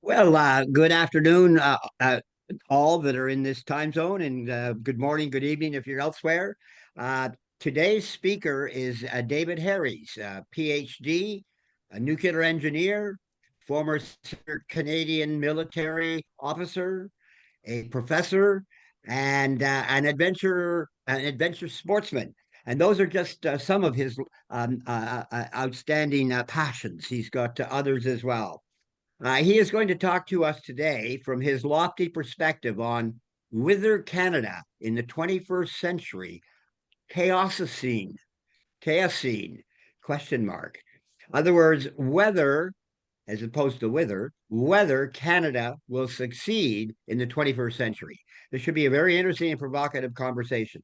Well, good afternoon, all that are in this time zone, and good morning, good evening if you're elsewhere. Uh, Today's speaker is David Harries, PhD, a nuclear engineer, former Canadian military officer, a professor, and an adventure sportsman. And those are just some of his outstanding passions. He's got others as well. He is going to talk to us today from his lofty perspective on Whither Canada in the 21st century, Chaoscene, Chaoscene, question mark. In other words, whether, as opposed to whether Canada will succeed in the 21st century. This should be a very interesting and provocative conversation.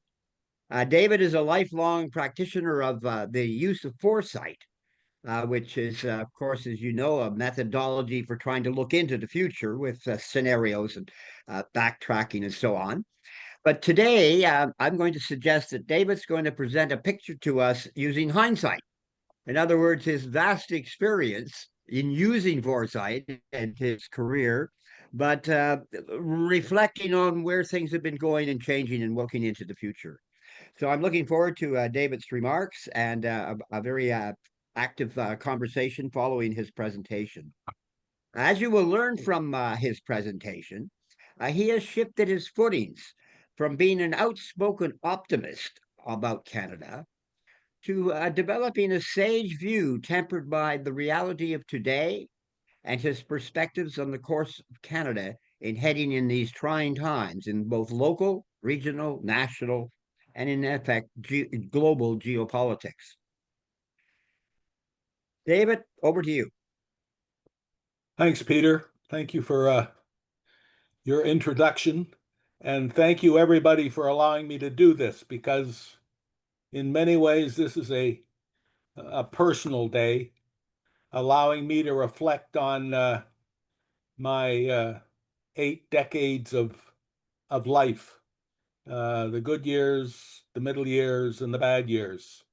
David is a lifelong practitioner of the use of foresight, which is, of course, as you know, a methodology for trying to look into the future with scenarios and backtracking and so on. But today, I'm going to suggest that David's going to present a picture to us using hindsight. In other words, his vast experience in using foresight and his career, but reflecting on where things have been going and changing and looking into the future. So I'm looking forward to David's remarks and a very active conversation following his presentation. As you will learn from his presentation, he has shifted his footings from being an outspoken optimist about Canada to developing a sage view tempered by the reality of today and his perspectives on the course of Canada in heading in these trying times in both local, regional, national, and in effect, global geopolitics. David, over to you. Thanks, Peter. Thank you for your introduction. And thank you, everybody, for allowing me to do this, because in many ways, this is a personal day, allowing me to reflect on my 8 decades of life, the good years, the middle years, and the bad years.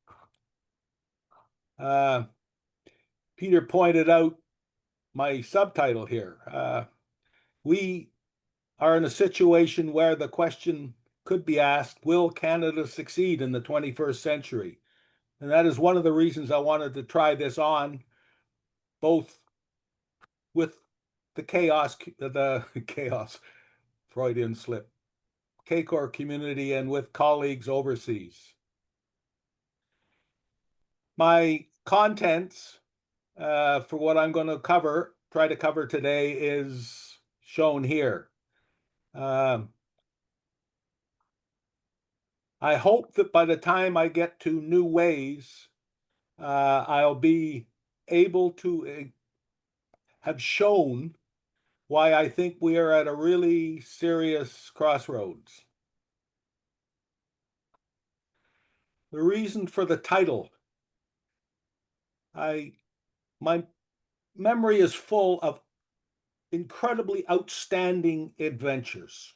Peter pointed out my subtitle here. We are in a situation where the question could be asked, will Canada succeed in the 21st century? And that is one of the reasons I wanted to try this on, both with the chaos, Freudian slip, CACOR community and with colleagues overseas. My contents for what I'm going to try to cover today is shown here. I hope that by the time I get to new ways, I'll be able to have shown why I think we are at a really serious crossroads. The reason for the title, my memory is full of incredibly outstanding adventures,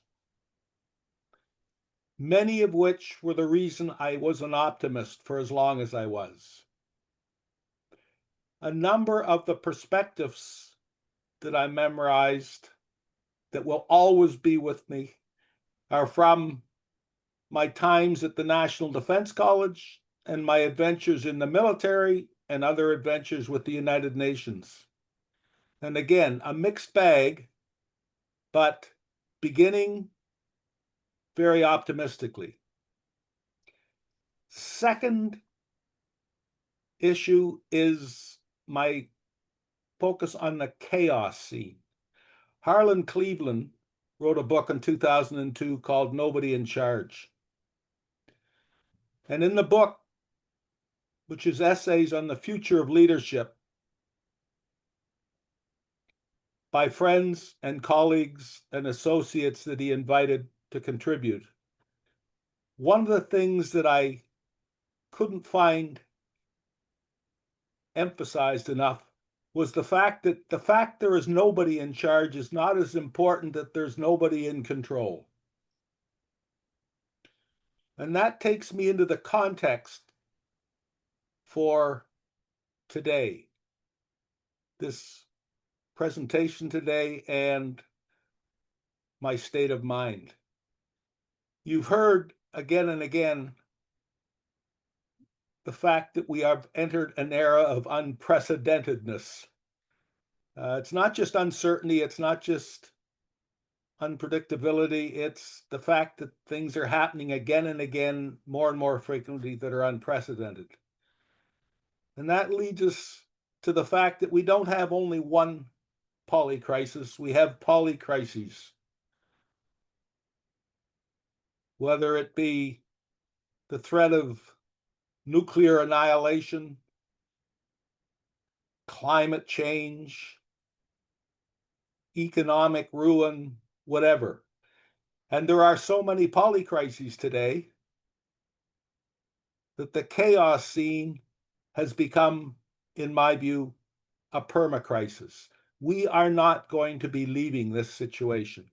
many of which were the reason I was an optimist for as long as I was. A number of the perspectives that I memorized that will always be with me are from my times at the National Defense College and my adventures in the military and other adventures with the United Nations. And again, a mixed bag, but beginning very optimistically. Second issue is my focus on the Chaoscene. Harlan Cleveland wrote a book in 2002 called Nobody in Charge. And in the book, which is essays on the future of leadership by friends and colleagues and associates that he invited to contribute, one of the things that I couldn't find emphasized enough was the fact that there is nobody in charge is not as important that there's nobody in control. And that takes me into the context for today, this presentation today and my state of mind. You've heard again and again the fact that we have entered an era of unprecedentedness. It's not just uncertainty, it's not just unpredictability, it's the fact that things are happening again and again, more and more frequently, that are unprecedented. And that leads us to the fact that we don't have only one polycrisis, we have polycrises. Whether it be the threat of nuclear annihilation, climate change, economic ruin, whatever. And there are so many polycrises today that the Chaoscene has become, in my view, a permacrisis. We are not going to be leaving this situation.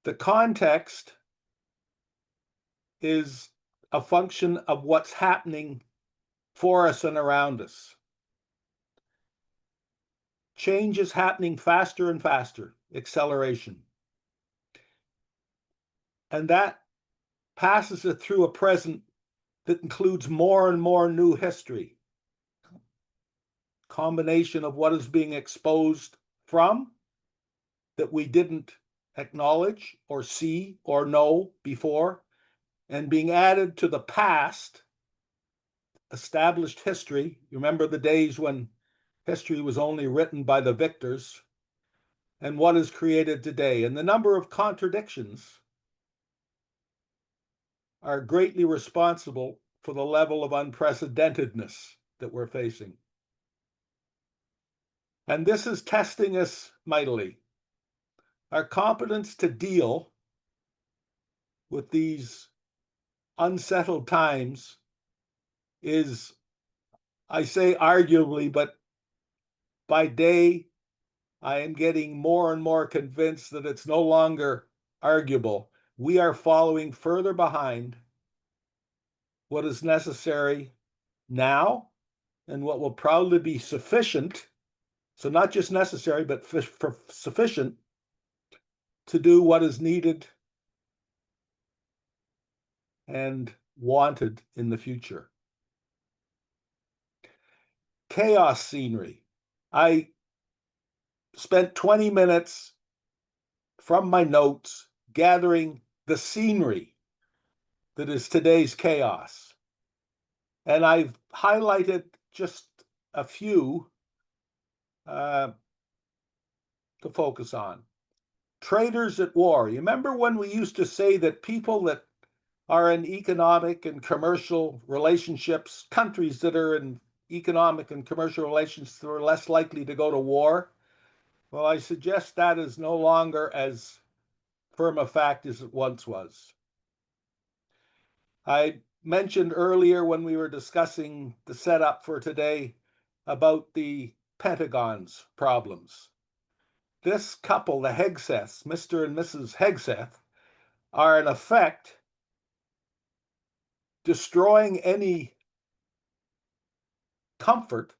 The context is a function of what's happening for us and around us. Change is happening faster and faster, acceleration. And that passes it through a present that includes more and more new history. Combination of what is being exposed from that we didn't acknowledge or see or know before, and being added to the past, established history. You remember the days when history was only written by the victors, and what is created today. And the number of contradictions are greatly responsible for the level of unprecedentedness that we're facing. And this is testing us mightily. Our competence to deal with these unsettled times is, I say arguably, but by day, I am getting more and more convinced that it's no longer arguable. We are following further behind what is necessary now and what will probably be sufficient, so not just necessary, but sufficient to do what is needed and wanted in the future. Chaos scenery. I spent 20 minutes from my notes gathering the scenery that is today's chaos. And I've highlighted just a few to focus on. Traders at war. You remember when we used to say that people that are in economic and commercial relationships, countries that are in economic and commercial relations, are less likely to go to war? Well, I suggest that is no longer as firm a fact as it once was. I mentioned earlier when we were discussing the setup for today about the Pentagon's problems. This couple, the Hegseths, Mr. and Mrs. Hegseth, are in effect destroying any comfort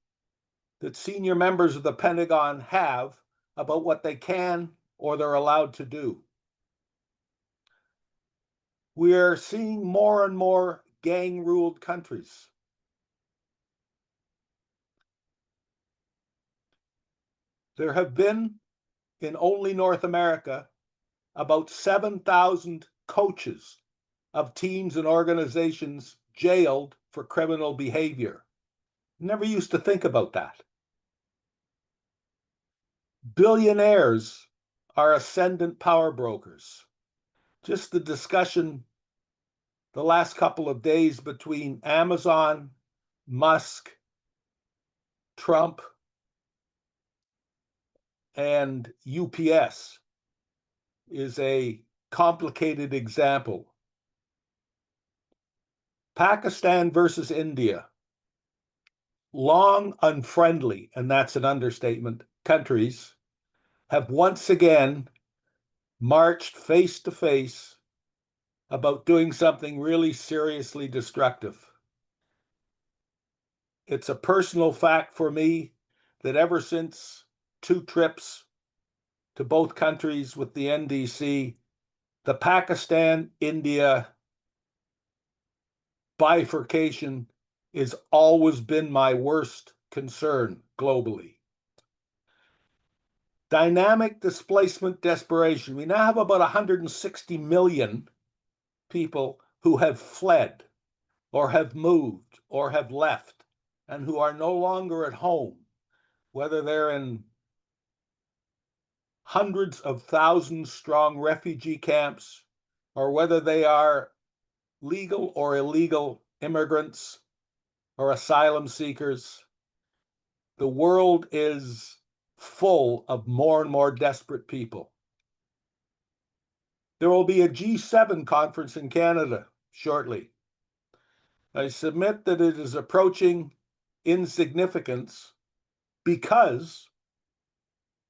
that senior members of the Pentagon have about what they can or they're allowed to do. We are seeing more and more gang-ruled countries. There have been, in only North America, about 7,000 coaches of teams and organizations jailed for criminal behavior. Never used to think about that. Billionaires are ascendant power brokers. Just the discussion the last couple of days between Amazon, Musk, Trump, and UPS is a complicated example. Pakistan versus India. Long unfriendly, and that's an understatement, countries have once again marched face to face about doing something really seriously destructive. It's a personal fact for me that ever since 2 trips to both countries with the NDC, the Pakistan-India bifurcation has always been my worst concern globally. Dynamic displacement desperation. We now have about 160 million people who have fled or have moved or have left and who are no longer at home, whether they're in hundreds of thousands strong refugee camps or whether they are legal or illegal immigrants or asylum seekers. The world is full of more and more desperate people. There will be a G7 conference in Canada shortly. I submit that it is approaching insignificance because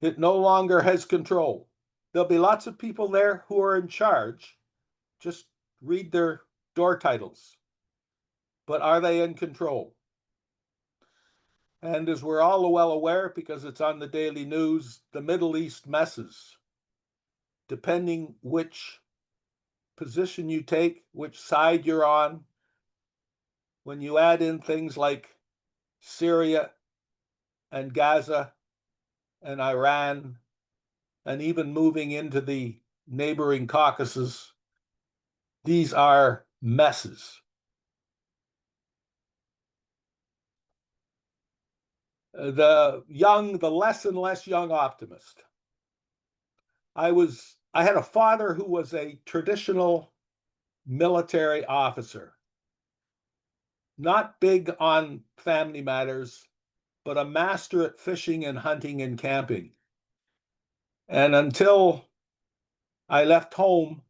it no longer has control. There'll be lots of people there who are in charge. Just read their door titles. But are they in control? And as we're all well aware, because it's on the daily news, the Middle East messes. Depending which position you take, which side you're on, when you add in things like Syria and Gaza and Iran, and even moving into the neighboring Caucasus, these are messes. The less and less young optimist. I had a father who was a traditional military officer, not big on family matters, but a master at fishing and hunting and camping. And until I left home,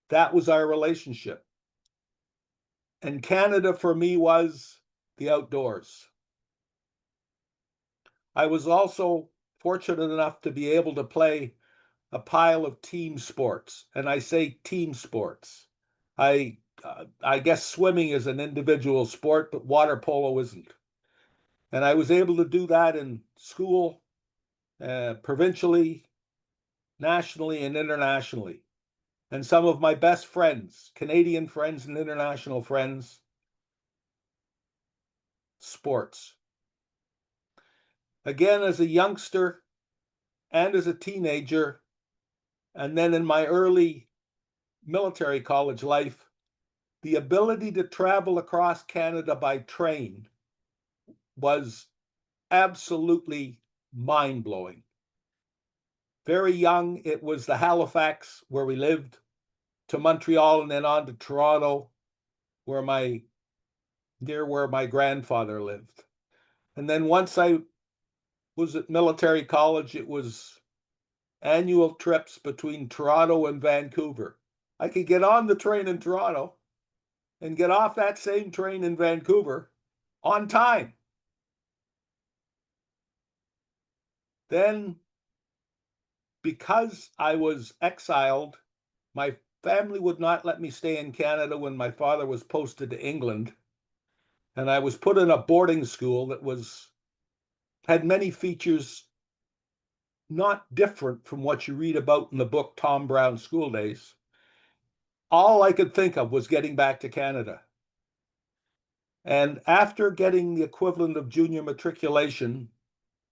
that was our relationship. And Canada for me was the outdoors. I was also fortunate enough to be able to play a pile of team sports. And I say team sports. I guess swimming is an individual sport, but water polo isn't. And I was able to do that in school, provincially, nationally, and internationally. And some of my best friends, Canadian friends and international friends, sports. Again, as a youngster and as a teenager, and then in my early military college life, the ability to travel across Canada by train was absolutely mind-blowing. Very young, it was the Halifax where we lived, to Montreal, and then on to Toronto, near where my grandfather lived. And then once I was at military college, it was annual trips between Toronto and Vancouver. I could get on the train in Toronto and get off that same train in Vancouver on time. Then, because I was exiled, my family would not let me stay in Canada when my father was posted to England. And I was put in a boarding school that had many features not different from what you read about in the book Tom Brown's School Days. All I could think of was getting back to Canada. And after getting the equivalent of junior matriculation,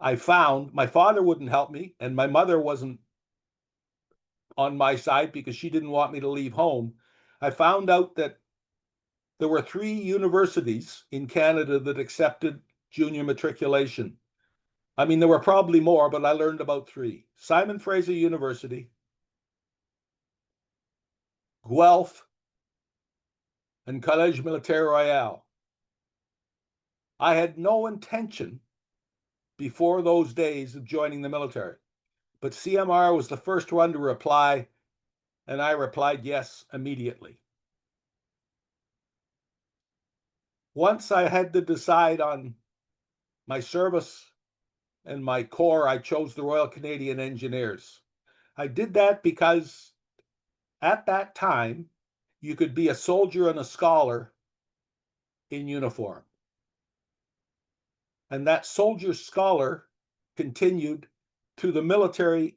I found my father wouldn't help me, and my mother wasn't on my side because she didn't want me to leave home. I found out that there were 3 universities in Canada that accepted junior matriculation. I mean, there were probably more, but I learned about 3. Simon Fraser University, Guelph, and Collège Militaire Royal. I had no intention before those days of joining the military, but CMR was the first one to reply, and I replied yes immediately. Once I had to decide on my service and my corps, I chose the Royal Canadian Engineers. I did that because at that time, you could be a soldier and a scholar in uniform. And that soldier scholar continued to the military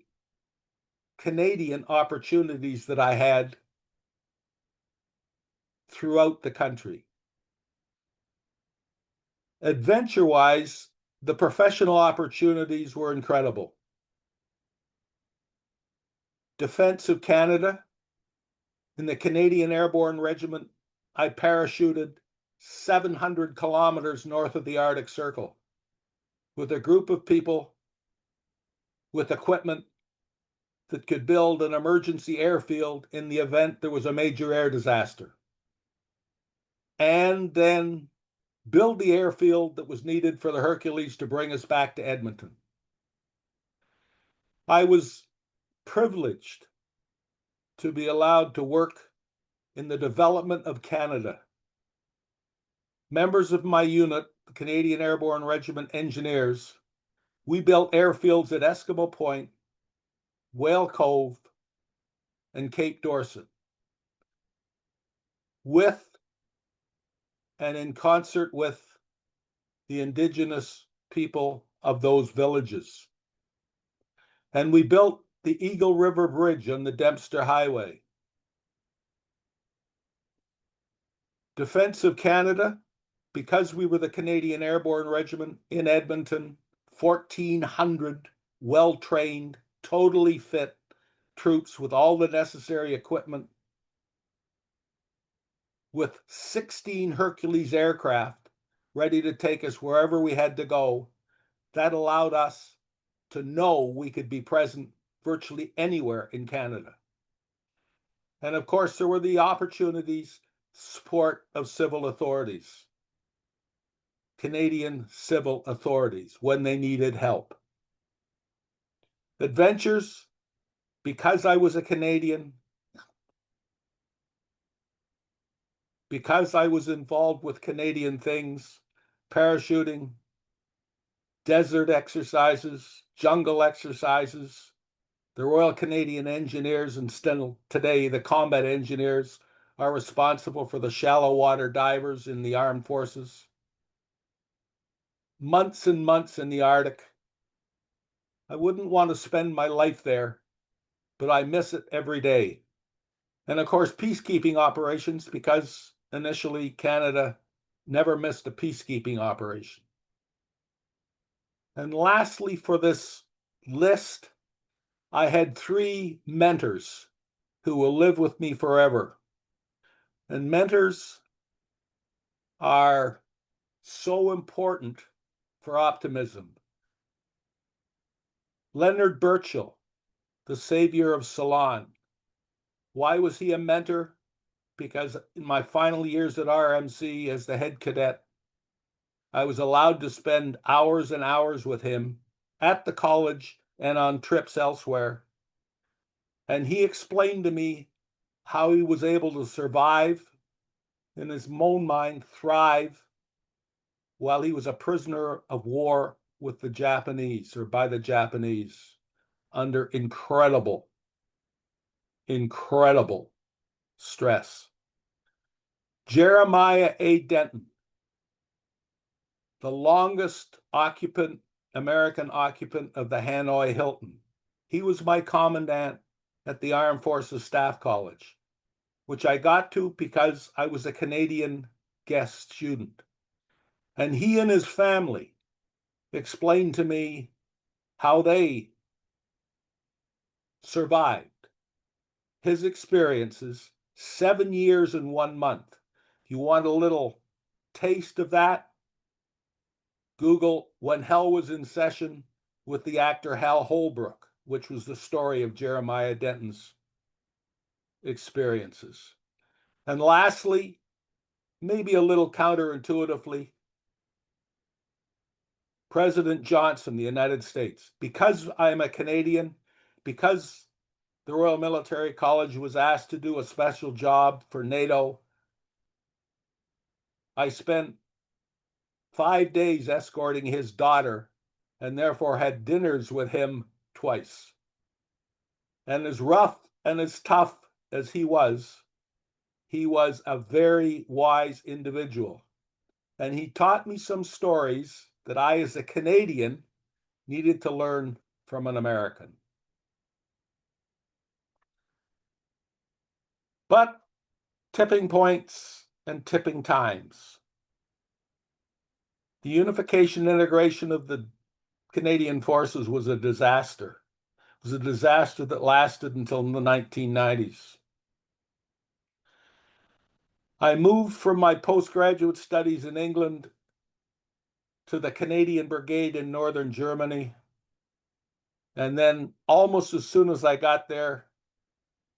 Canadian opportunities that I had throughout the country. Adventure-wise, the professional opportunities were incredible. Defense of Canada, in the Canadian Airborne Regiment, I parachuted 700 kilometers north of the Arctic Circle with a group of people with equipment that could build an emergency airfield in the event there was a major air disaster, and then build the airfield that was needed for the Hercules to bring us back to Edmonton. I was privileged to be allowed to work in the development of Canada. Members of my unit, the Canadian Airborne Regiment Engineers, we built airfields at Eskimo Point, Whale Cove, and Cape Dorset, with and in concert with the Indigenous people of those villages. And we built the Eagle River Bridge on the Dempster Highway. Defense of Canada, because we were the Canadian Airborne Regiment in Edmonton, 1,400 well-trained, totally fit troops with all the necessary equipment, with 16 Hercules aircraft ready to take us wherever we had to go. That allowed us to know we could be present virtually anywhere in Canada. And of course, there were the opportunities, support of civil authorities, Canadian civil authorities, when they needed help. Adventures, because I was a Canadian, because I was involved with Canadian things, parachuting, desert exercises, jungle exercises, the Royal Canadian Engineers, and still today the combat engineers, are responsible for the shallow water divers in the armed forces. Months and months in the Arctic. I wouldn't want to spend my life there, but I miss it every day. And of course, peacekeeping operations, because initially Canada never missed a peacekeeping operation. And lastly, for this list, I had 3 mentors who will live with me forever. And mentors are so important for optimism. Leonard Burchell, the savior of Ceylon. Why was he a mentor? Because in my final years at RMC as the head cadet, I was allowed to spend hours and hours with him at the college and on trips elsewhere. And he explained to me how he was able to survive, in his own mind, thrive, while he was a prisoner of war with the Japanese, or by the Japanese, under incredible stress. Jeremiah A. Denton, the longest American occupant of the Hanoi Hilton. He was my commandant at the Armed Forces Staff College, which I got to because I was a Canadian guest student. And he and his family explained to me how they survived his experiences, 7 years and 1 month. If you want a little taste of that, Google When Hell Was in Session with the actor Hal Holbrook, which was the story of Jeremiah Denton's experiences. And lastly, maybe a little counterintuitively, President Johnson, the United States. Because I'm a Canadian, because the Royal Military College was asked to do a special job for NATO, I spent 5 days escorting his daughter, and therefore had dinners with him twice. And as rough and as tough as he was a very wise individual. And he taught me some stories that I, as a Canadian, needed to learn from an American. But tipping points and tipping times. The unification and integration of the Canadian forces was a disaster. It was a disaster that lasted until the 1990s. I moved from my postgraduate studies in England to the Canadian Brigade in northern Germany. And then almost as soon as I got there,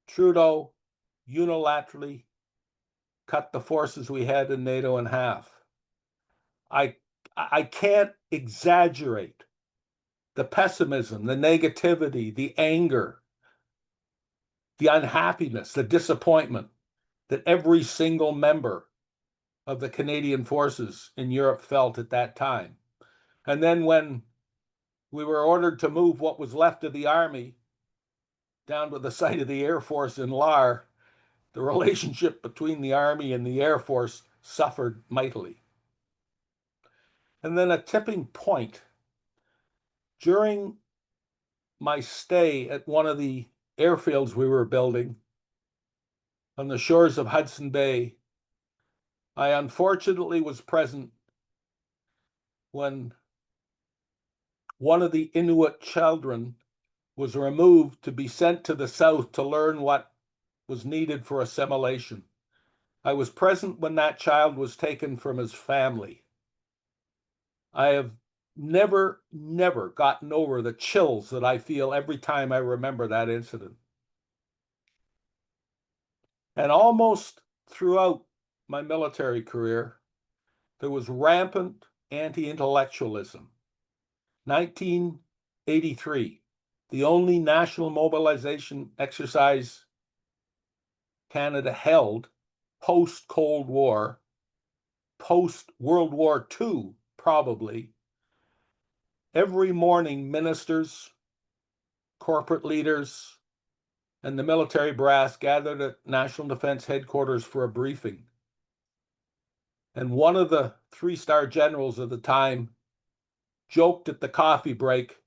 Trudeau unilaterally cut the forces we had in NATO in half. I can't exaggerate the pessimism, the negativity, the anger, the unhappiness, the disappointment that every single member of the Canadian forces in Europe felt at that time. And then when we were ordered to move what was left of the army down to the site of the Air Force in Lahr, the relationship between the Army and the Air Force suffered mightily. And then a tipping point. During my stay at one of the airfields we were building on the shores of Hudson Bay, I unfortunately was present when one of the Inuit children was removed to be sent to the south to learn what was needed for assimilation. I was present when that child was taken from his family. I have never gotten over the chills that I feel every time I remember that incident. And almost throughout my military career, there was rampant anti-intellectualism. 1983, the only national mobilization exercise Canada held post-Cold War, post-World War II, probably. Every morning, ministers, corporate leaders, and the military brass gathered at National Defense Headquarters for a briefing. And one of the three-star generals at the time joked at the coffee break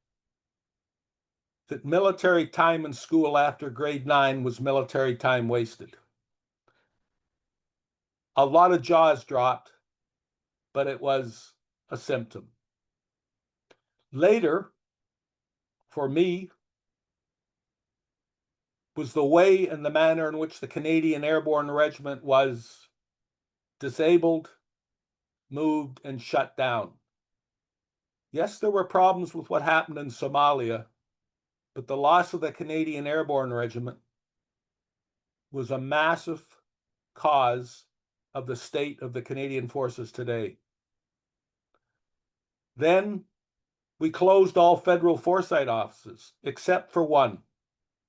that military time in school after grade 9 was military time wasted. A lot of jaws dropped, but it was a symptom. Later, for me, was the way and the manner in which the Canadian Airborne Regiment was disabled, moved, and shut down. Yes, there were problems with what happened in Somalia, but the loss of the Canadian Airborne Regiment was a massive cause of the state of the Canadian Forces today. Then we closed all federal Foresight offices, except for one,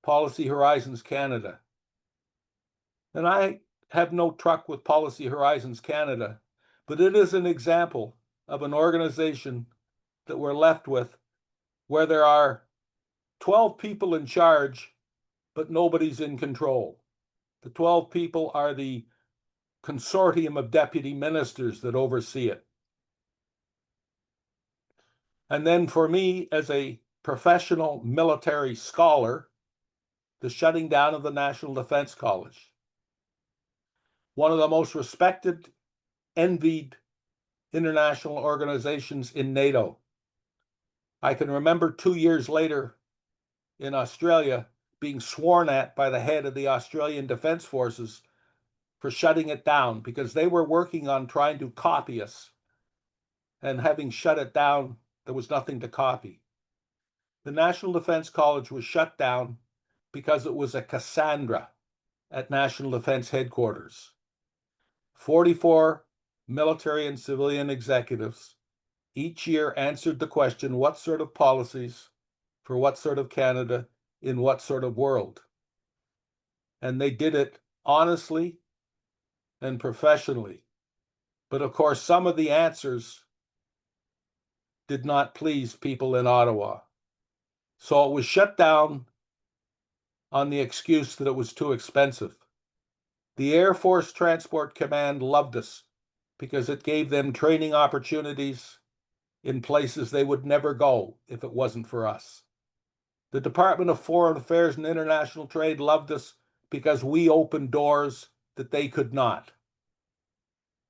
Policy Horizons Canada. And I have no truck with Policy Horizons Canada, but it is an example of an organization that we're left with where there are 12 people in charge, but nobody's in control. The 12 people are the consortium of deputy ministers that oversee it. And then for me, as a professional military scholar, the shutting down of the National Defense College. One of the most respected, envied international organizations in NATO. I can remember 2 years later in Australia being sworn at by the head of the Australian Defence Forces for shutting it down because they were working on trying to copy us. And having shut it down, there was nothing to copy. The National Defense College was shut down because it was a Cassandra at National Defense Headquarters. 44 military and civilian executives each year answered the question, what sort of policies for what sort of Canada in what sort of world? And they did it honestly and professionally. But of course, some of the answers did not please people in Ottawa. So it was shut down on the excuse that it was too expensive. The Air Force Transport Command loved us because it gave them training opportunities in places they would never go if it wasn't for us. The Department of Foreign Affairs and International Trade loved us because we opened doors that they could not.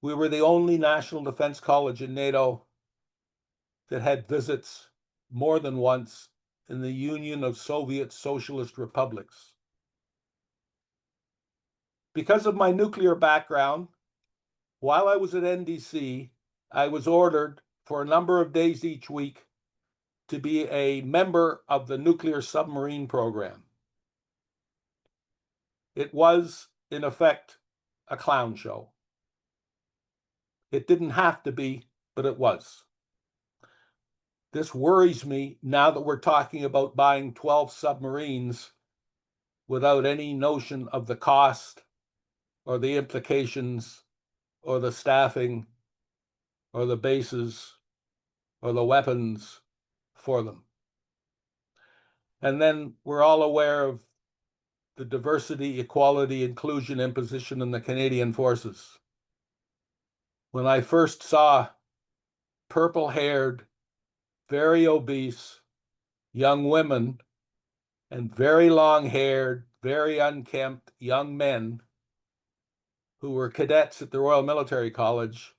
We were the only national defense college in NATO that had visits more than once in the Union of Soviet Socialist Republics. Because of my nuclear background, while I was at NDC, I was ordered for a number of days each week to be a member of the nuclear submarine program. It was, in effect, a clown show. It didn't have to be, but it was. This worries me now that we're talking about buying 12 submarines without any notion of the cost or the implications or the staffing or the bases or the weapons for them. And then we're all aware of the diversity, equality, inclusion imposition in the Canadian Forces. When I first saw purple-haired, very obese young women and very long-haired, very unkempt young men who were cadets at the Royal Military College,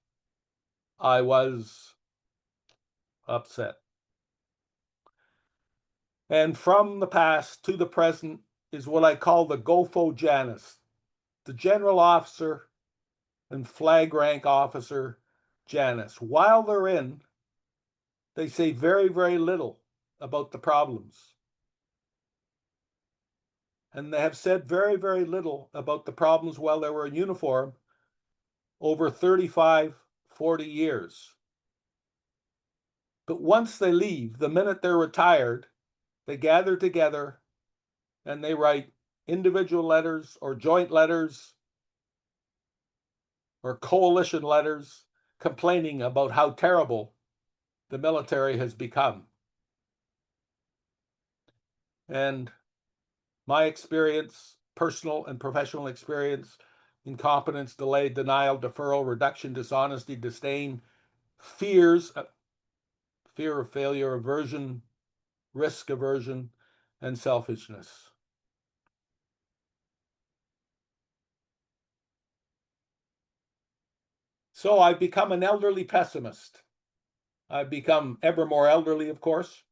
I was upset. And from the past to the present is what I call the GOFO Janus, the general officer and flag rank officer Janus. While they're in, they say very, very little about the problems. And they have said very, very little about the problems while they were in uniform over 35, 40 years. But once they leave, the minute they're retired, they gather together and they write individual letters or joint letters or coalition letters complaining about how terrible the military has become. And my experience, personal and professional experience, incompetence, delay, denial, deferral, reduction, dishonesty, disdain, fears, fear of failure, aversion, risk aversion, and selfishness. So I've become an elderly pessimist. I've become ever more elderly, of course.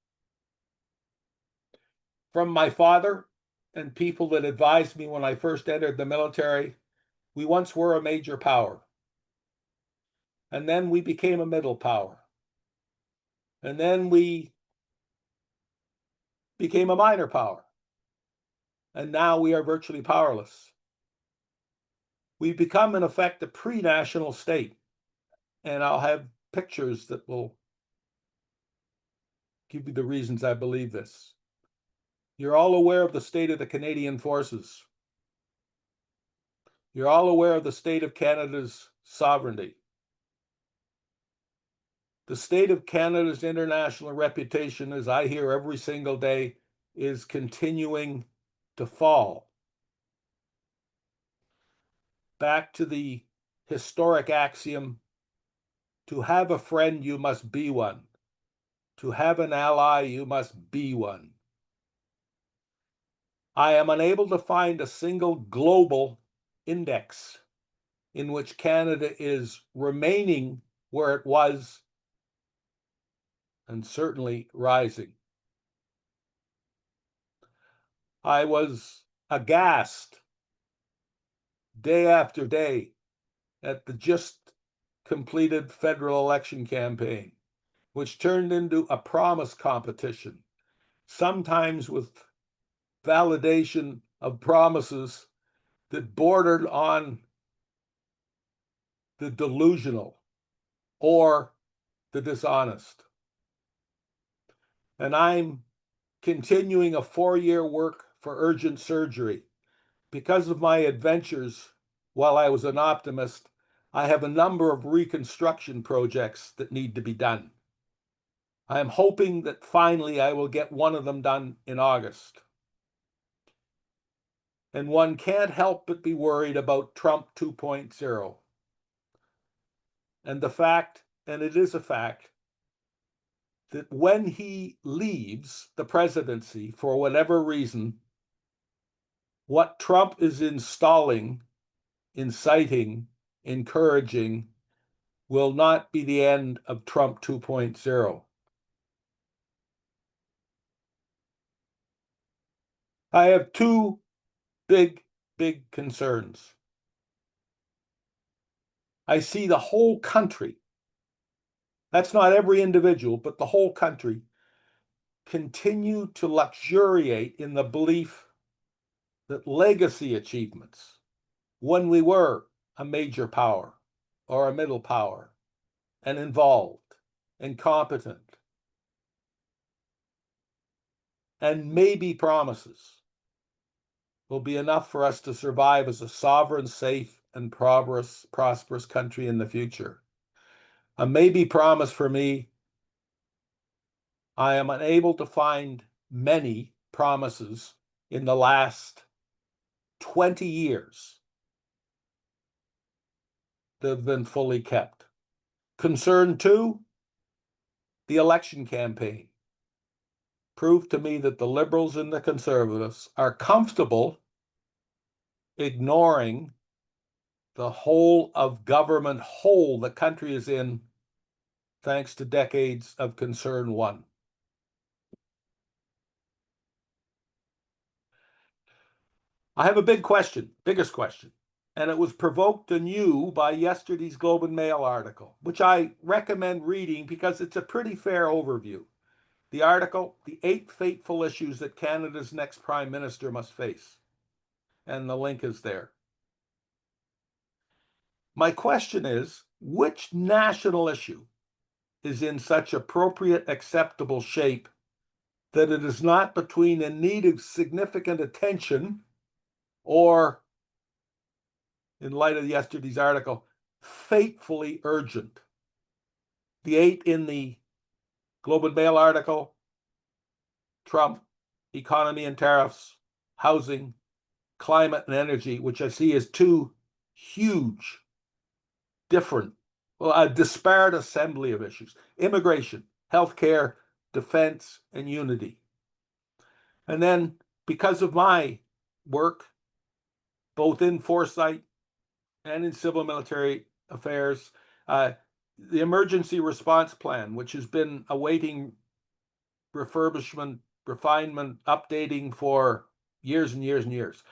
From my father and people that advised me when I first entered the military, we once were a major power. And then we became a middle power. And then we became a minor power. And now we are virtually powerless. We've become, in effect, a pre-national state. And I'll have pictures that will give you the reasons I believe this. You're all aware of the state of the Canadian Forces. You're all aware of the state of Canada's sovereignty. The state of Canada's international reputation, as I hear every single day, is continuing to fall. Back to the historic axiom, to have a friend, you must be one. To have an ally, you must be one. I am unable to find a single global index in which Canada is remaining where it was and certainly rising. I was aghast day after day at the just completed federal election campaign, which turned into a promise competition, sometimes with validation of promises that bordered on the delusional or the dishonest. And I'm continuing a 4-year work for urgent surgery. Because of my adventures while I was an optimist, I have a number of reconstruction projects that need to be done. I am hoping that finally I will get one of them done in August. And one can't help but be worried about Trump 2.0. And the fact, and it is a fact, that when he leaves the presidency, for whatever reason, what Trump is installing, inciting, encouraging, will not be the end of Trump 2.0. I have two big concerns. I see the whole country, that's not every individual, but the whole country, continue to luxuriate in the belief that legacy achievements, when we were a major power or a middle power and involved and competent, and maybe promises, will be enough for us to survive as a sovereign, safe, and prosperous country in the future. A maybe promise for me, I am unable to find many promises in the last 20 years that have been fully kept. Concern two, the election campaign proved to me that the liberals and the conservatives are comfortable ignoring the whole of government hole the country is in, thanks to decades of concern one. I have a big question, biggest question, and it was provoked anew by yesterday's Globe and Mail article, which I recommend reading because it's a pretty fair overview. The article, The 8 Fateful Issues That Canada's Next Prime Minister Must Face, and the link is there. My question is, which national issue is in such appropriate, acceptable shape that it is not between in need of significant attention or, in light of yesterday's article, fatefully urgent? The 8 in the Globe and Mail article: Trump, economy and tariffs, housing, climate and energy, which I see as two huge, different, a disparate assembly of issues: immigration, healthcare, defense, and unity. And then, because of my work, both in Foresight and in civil military affairs, the emergency response plan, which has been awaiting refurbishment, refinement, updating for years and years and years.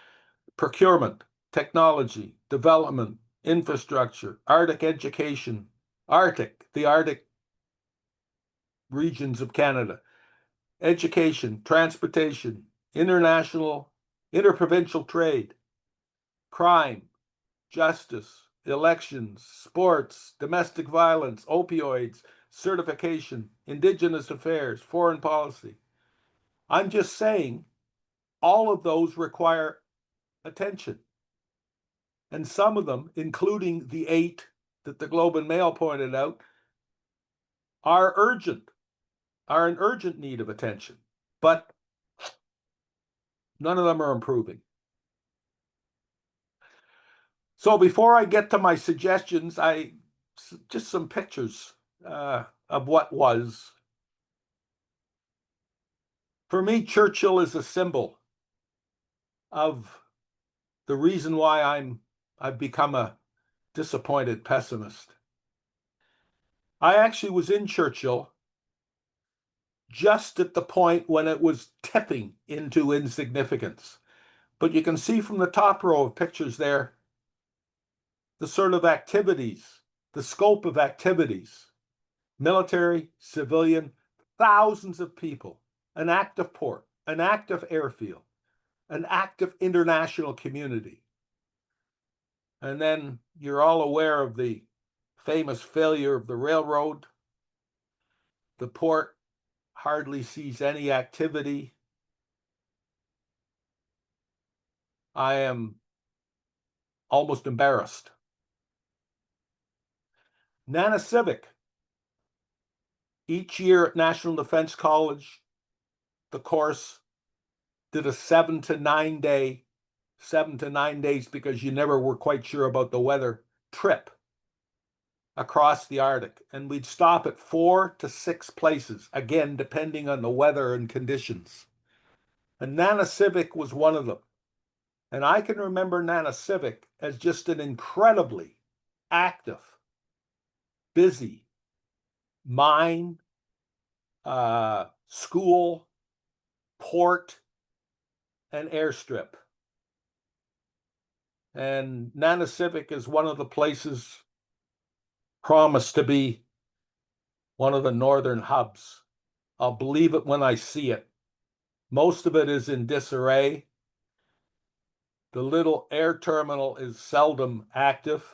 Procurement, technology, development, infrastructure, Arctic education, the Arctic regions of Canada, education, transportation, interprovincial trade, crime, justice, elections, sports, domestic violence, opioids, certification, Indigenous affairs, foreign policy. I'm just saying all of those require attention. And some of them, including the 8 that the Globe and Mail pointed out, are in urgent need of attention. But none of them are improving. So before I get to my suggestions, just some pictures of what was. For me, Churchill is a symbol of the reason why I've become a disappointed pessimist. I actually was in Churchill just at the point when it was tipping into insignificance. But you can see from the top row of pictures there the sort of activities, the scope of activities: military, civilian, thousands of people, an active port, an active airfield, an active international community. And then you're all aware of the famous failure of the railroad. The port hardly sees any activity. I am almost embarrassed. Nana Civic. Each year at National Defense College, the course did a 7 to 9 days, because you never were quite sure about the weather, trip across the Arctic, and we'd stop at 4 to 6 places, again, depending on the weather and conditions. And Nanisivik was one of them. And I can remember Nanisivik as just an incredibly active, busy mine, school, port, and airstrip. And Nanisivik is one of the places promised to be one of the northern hubs. I'll believe it when I see it. Most of it is in disarray. The little air terminal is seldom active.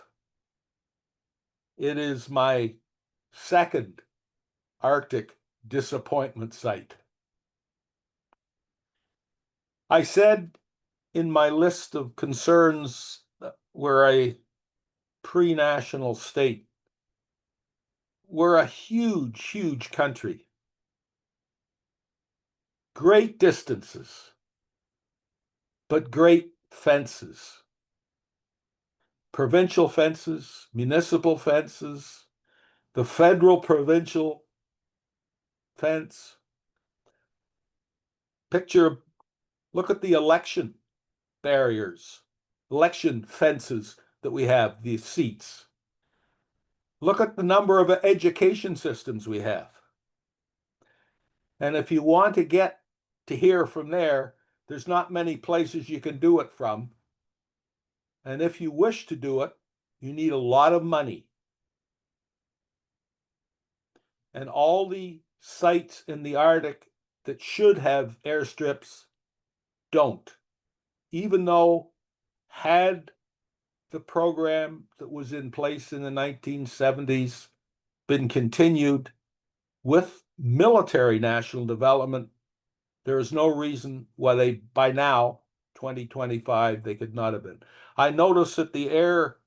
It is my second Arctic disappointment site. I said in my list of concerns we're a pre-national state. We're a huge, huge country. Great distances, but great fences. Provincial fences, municipal fences, the federal provincial fence. Look at the election barriers, election fences that we have, these seats. Look at the number of education systems we have. And if you want to get to here from there, there's not many places you can do it from. And if you wish to do it, you need a lot of money. And all the sites in the Arctic that should have airstrips don't. Even though had the program that was in place in the 1970s been continued with military national development, there is no reason why they, by now, 2025, they could not have been. I notice that the air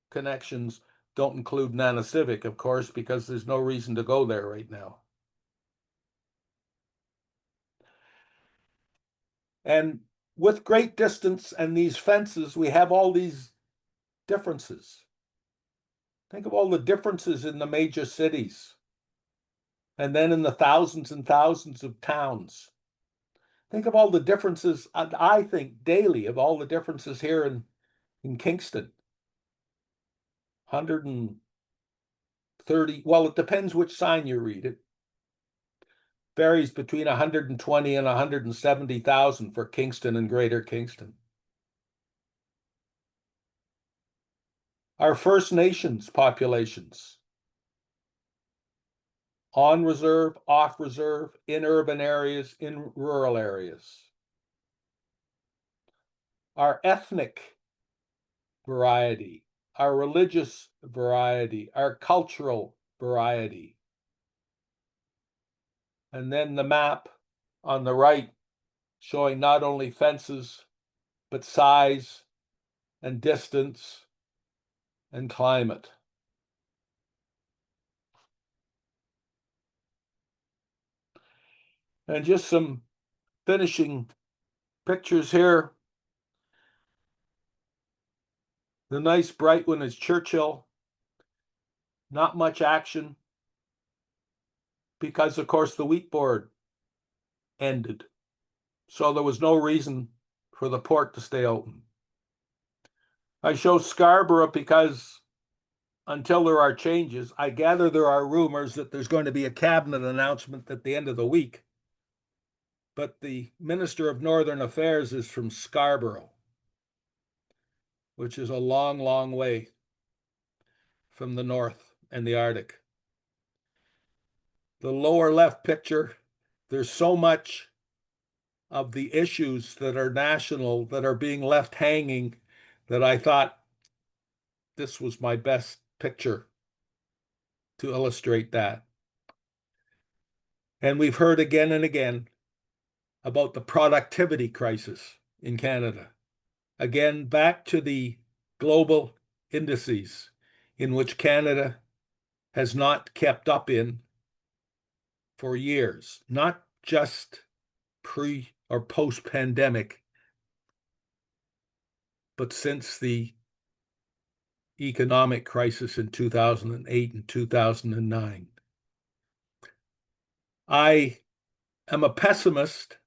connections don't include Nanisivik, of course, because there's no reason to go there right now. And with great distance and these fences, we have all these differences. Think of all the differences in the major cities, and then in the thousands and thousands of towns. Think of all the differences, I think daily, of all the differences here in Kingston. 130, well, it depends which sign you read. It varies between 120 and 170,000 for Kingston and Greater Kingston. Our First Nations populations, on reserve, off reserve, in urban areas, in rural areas. Our ethnic variety, our religious variety, our cultural variety. And then the map on the right showing not only fences, but size and distance and climate. And just some finishing pictures here. The nice bright one is Churchill. Not much action because, of course, the wheat board ended. So there was no reason for the port to stay open. I show Scarborough because until there are changes, I gather there are rumors that there's going to be a cabinet announcement at the end of the week. But the Minister of Northern Affairs is from Scarborough, which is a long, long way from the north and the Arctic. The lower left picture, there's so much of the issues that are national that are being left hanging that I thought this was my best picture to illustrate that. And we've heard again and again about the productivity crisis in Canada. Again, back to the global indices in which Canada has not kept up in for years, not just pre or post-pandemic, but since the economic crisis in 2008 and 2009. I am a pessimist,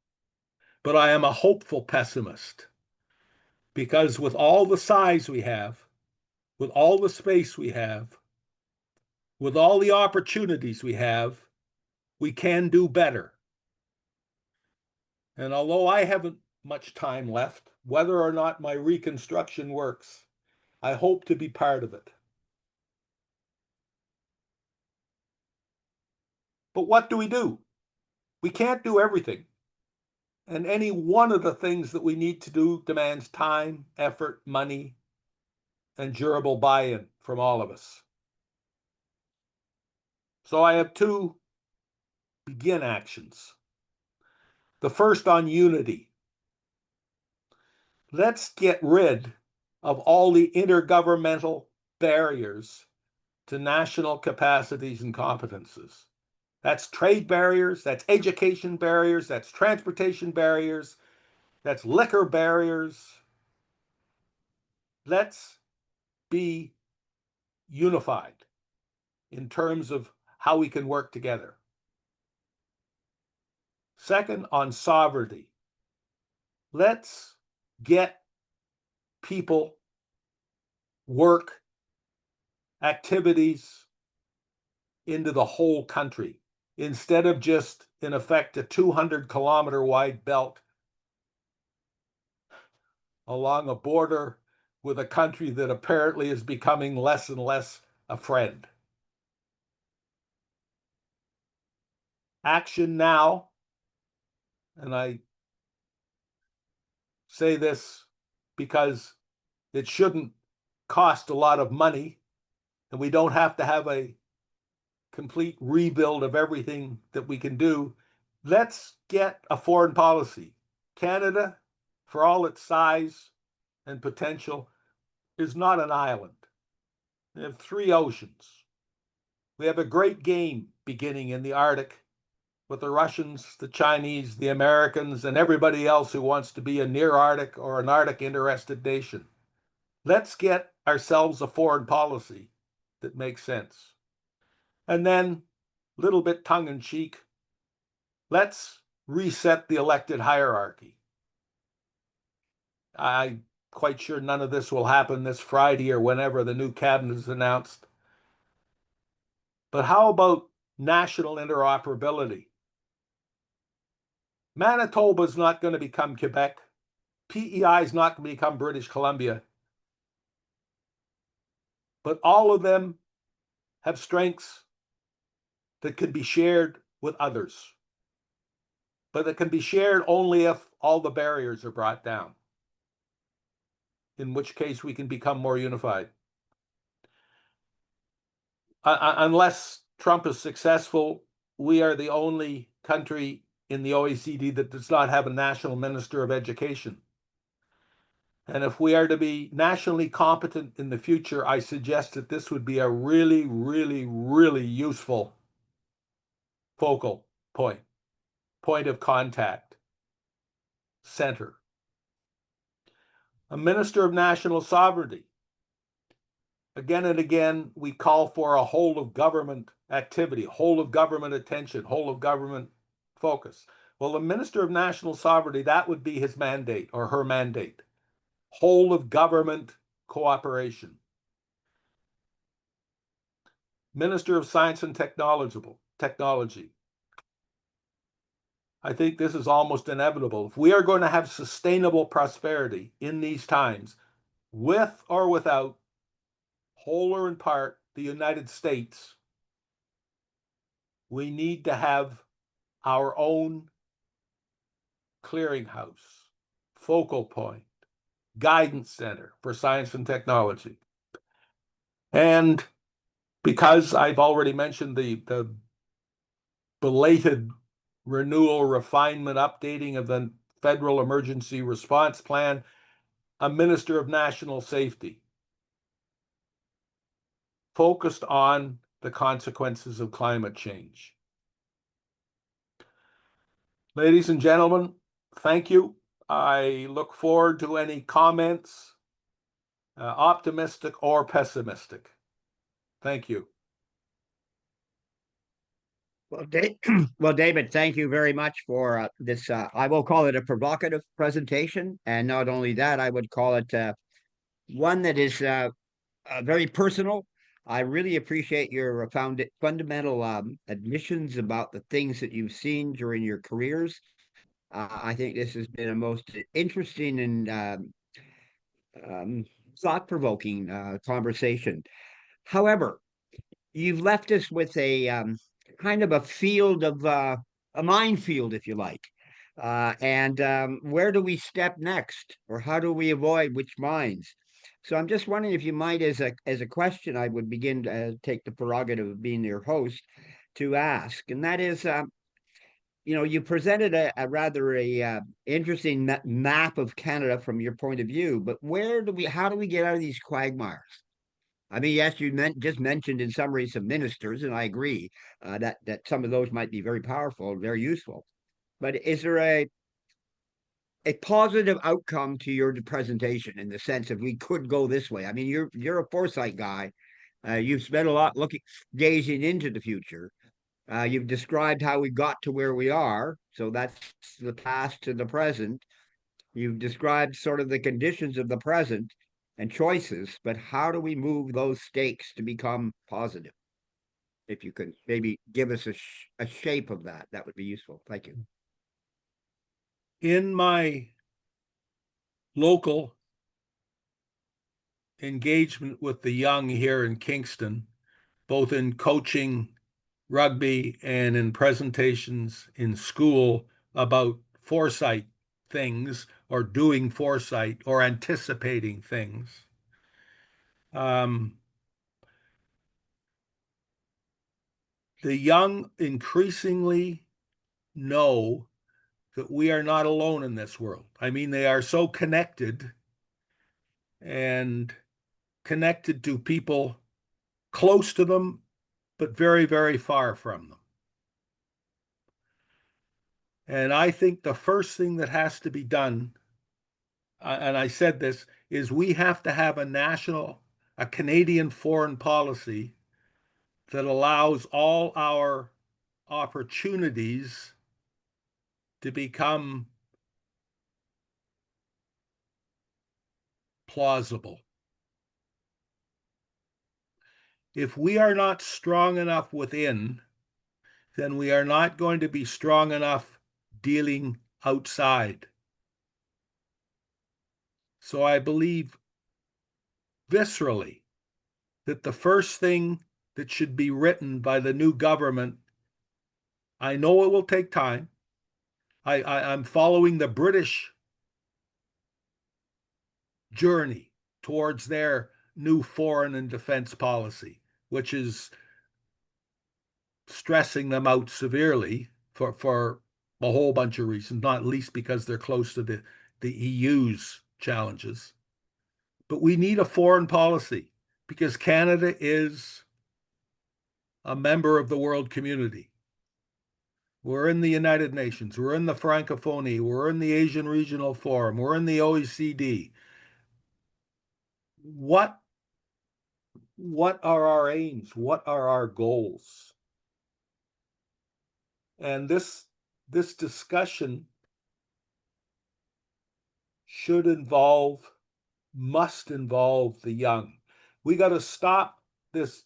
but I am a hopeful pessimist because with all the size we have, with all the space we have, with all the opportunities we have, we can do better. And although I haven't much time left, whether or not my reconstruction works, I hope to be part of it. But what do? We can't do everything. And any one of the things that we need to do demands time, effort, money, and durable buy-in from all of us. So I have two begin actions. The first on unity. Let's get rid of all the intergovernmental barriers to national capacities and competences. That's trade barriers, that's education barriers, that's transportation barriers, that's liquor barriers. Let's be unified in terms of how we can work together. Second, on sovereignty. Let's get people, work, activities into the whole country instead of just, in effect, a 200-kilometer wide belt along a border with a country that apparently is becoming less and less a friend. Action now, and I say this because it shouldn't cost a lot of money, and we don't have to have a complete rebuild of everything that we can do. Let's get a foreign policy. Canada, for all its size and potential, is not an island. We have 3 oceans. We have a great game beginning in the Arctic with the Russians, the Chinese, the Americans, and everybody else who wants to be a near Arctic or an Arctic interested nation. Let's get ourselves a foreign policy that makes sense. And then, a little bit tongue in cheek, let's reset the elected hierarchy. I'm quite sure none of this will happen this Friday or whenever the new cabinet is announced. But how about national interoperability? Manitoba is not going to become Quebec. PEI is not going to become British Columbia. But all of them have strengths that can be shared with others. But that can be shared only if all the barriers are brought down, in which case we can become more unified. Unless Trump is successful, we are the only country in the OECD that does not have a national minister of education. And if we are to be nationally competent in the future, I suggest that this would be a really, really, really useful focal point, point of contact, center. A minister of national sovereignty. Again and again, we call for a whole of government activity, whole of government attention, whole of government focus. Well, the Minister of National Sovereignty, that would be his mandate or her mandate. Whole of government cooperation. Minister of Science and Technology. I think this is almost inevitable. If we are going to have sustainable prosperity in these times, with or without, whole or in part, the United States, we need to have our own clearinghouse, focal point, guidance center for science and technology. And because I've already mentioned the belated renewal, refinement, updating of the Federal Emergency Response Plan, a Minister of National Safety focused on the consequences of climate change. Ladies and gentlemen, thank you. I look forward to any comments optimistic or pessimistic. Thank you. Well, well, David, thank you very much for this. I will call it a provocative presentation. And not only that, I would call it one that is very personal. I really appreciate your fundamental admissions about the things that you've seen during your careers. I think this has been a most interesting and um, thought-provoking conversation. However, you've left us with a kind of a field of a minefield, if you like. And where do we step next, or how do we avoid which mines? So I'm just wondering if you might, as a question, I would begin to take the prerogative of being your host to ask, and that is, you presented a rather interesting map of Canada from your point of view, but how do we get out of these quagmires? I mean, yes, just mentioned in summary some ministers, and I agree that some of those might be very powerful, very useful. But is there a positive outcome to your presentation in the sense of we could go this way? I mean, you're a foresight guy. You've spent a lot gazing into the future. You've described how we got to where we are, so that's the past to the present. You've described sort of the conditions of the present and choices, but how do we move those stakes to become positive? If you could maybe give us a shape of that, that would be useful. Thank you. In my local engagement with the young here in Kingston, both in coaching rugby and in presentations in school about foresight things or doing foresight or anticipating things. The young increasingly know that we are not alone in this world. I mean, they are so connected and connected to people close to them, but very, very far from them. And I think the first thing that has to be done, and I said this, is we have to have a Canadian foreign policy that allows all our opportunities to become plausible. If we are not strong enough within, then we are not going to be strong enough dealing outside. So I believe viscerally that the first thing that should be written by the new government, I know it will take time. I'm following the British journey towards their new foreign and defense policy, which is stressing them out severely for a whole bunch of reasons, not least because they're close to the EU's challenges. But we need a foreign policy because Canada is a member of the world community. We're in the United Nations. We're in the Francophonie. We're in the Asian Regional Forum. We're in the OECD. What are our aims? What are our goals? And this discussion must involve the young. We got to stop this.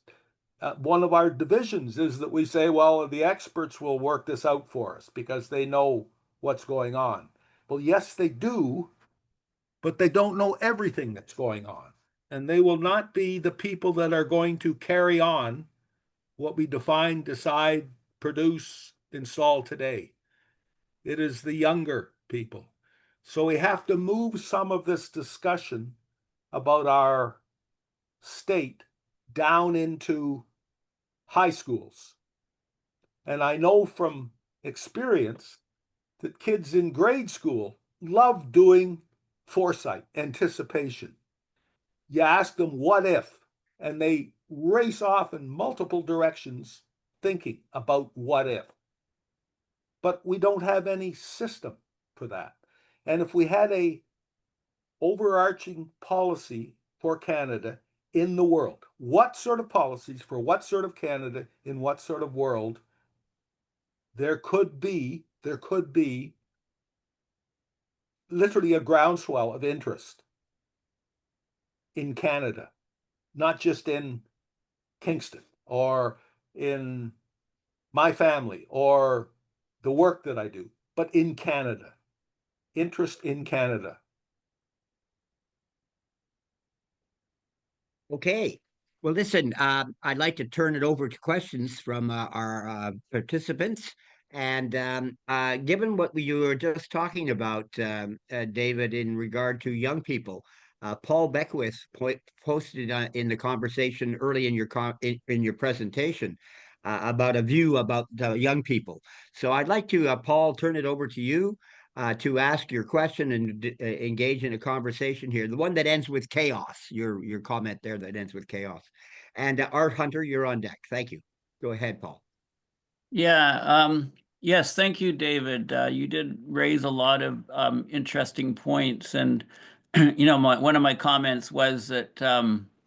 One of our divisions is that we say, well, the experts will work this out for us because they know what's going on. Well, yes, they do, but they don't know everything that's going on. And they will not be the people that are going to carry on what we define, decide, produce, install today. It is the younger people. So we have to move some of this discussion about our state down into high schools. And I know from experience that kids in grade school love doing foresight, anticipation. You ask them, what if? And they race off in multiple directions thinking about what if. But we don't have any system for that. And if we had a overarching policy for Canada in the world? What sort of policies for what sort of Canada in what sort of world there could be literally a groundswell of interest in Canada, not just in Kingston or in my family or the work that I do, but in Canada, interest in Canada. Okay. Well, listen, I'd like to turn it over to questions from our participants. And given what you were just talking about, David, in regard to young people, Paul Beckwith posted in the conversation early in in your presentation about a view about young people. So I'd like to, Paul, turn it over to you to ask your question and engage in a conversation here. The one that ends with chaos, your comment there that ends with chaos. And Art Hunter, you're on deck. Thank you. Go ahead, Paul. Yeah, yes, thank you, David. You did raise a lot of interesting points. And, one of my comments was that,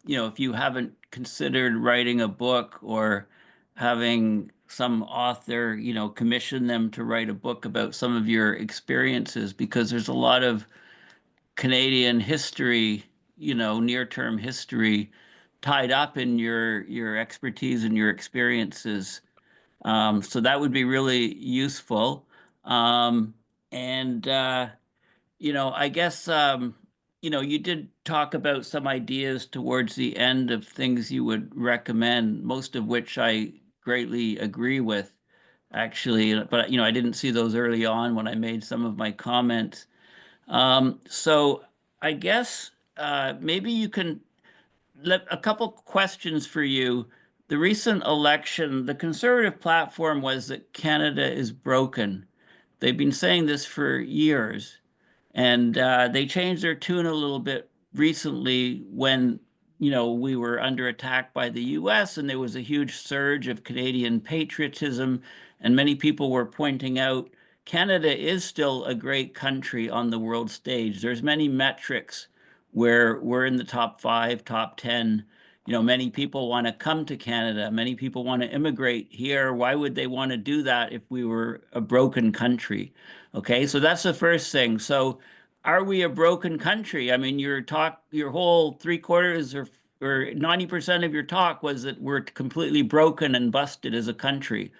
if you haven't considered writing a book or having some author, commission them to write a book about some of your experiences, because there's a lot of Canadian history, near-term history tied up in your expertise and your experiences. So that would be really useful. Um, and, I guess, you did talk about some ideas towards the end of things you would recommend, most of which I greatly agree with, actually. But, I didn't see those early on when I made some of my comments. So I guess maybe you can a couple questions for you. The recent election, the Conservative platform was that Canada is broken. They've been saying this for years, and they changed their tune a little bit recently when, we were under attack by the US and there was a huge surge of Canadian patriotism, and many people were pointing out Canada is still a great country on the world stage. There's many metrics where we're in the top 5, top 10. Many people want to come to Canada. Many people want to immigrate here. Why would they want to do that if we were a broken country? Okay, so that's the first thing. So are we a broken country? I mean, your whole 3/4 or 90% of your talk was that we're completely broken and busted as a country.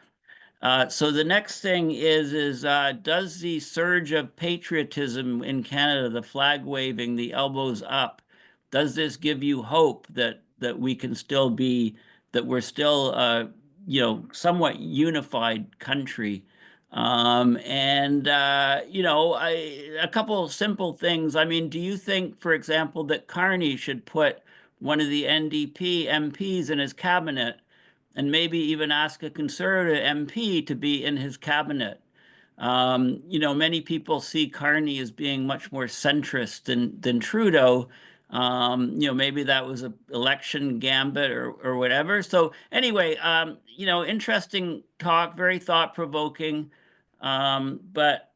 So the next thing is does the surge of patriotism in Canada, the flag waving, the elbows up, does this give you hope that we can still be, that we're still somewhat unified country? A couple of simple things. I mean, do you think, for example, that Carney should put one of the NDP MPs in his cabinet, and maybe even ask a Conservative MP to be in his cabinet? Many people see Carney as being much more centrist than Trudeau. Maybe that was an election gambit or whatever. So anyway, interesting talk, very thought-provoking. But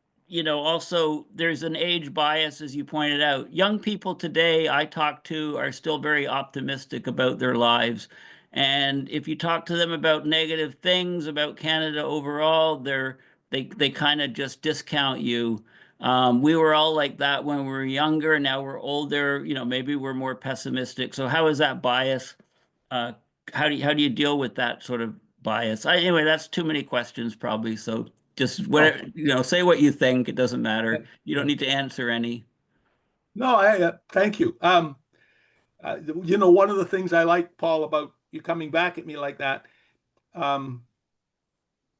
also there's an age bias, as you pointed out. Young people today I talk to are still very optimistic about their lives. And if you talk to them about negative things about Canada overall, they kind of just discount you. We were all like that when we were younger. Now we're older. Maybe we're more pessimistic. So how is that bias? Uh, how do you deal with that sort of bias? Anyway, that's too many questions probably. So just whatever, say what you think. It doesn't matter. You don't need to answer any. No, thank you. One of the things I like, Paul, about you coming back at me like that,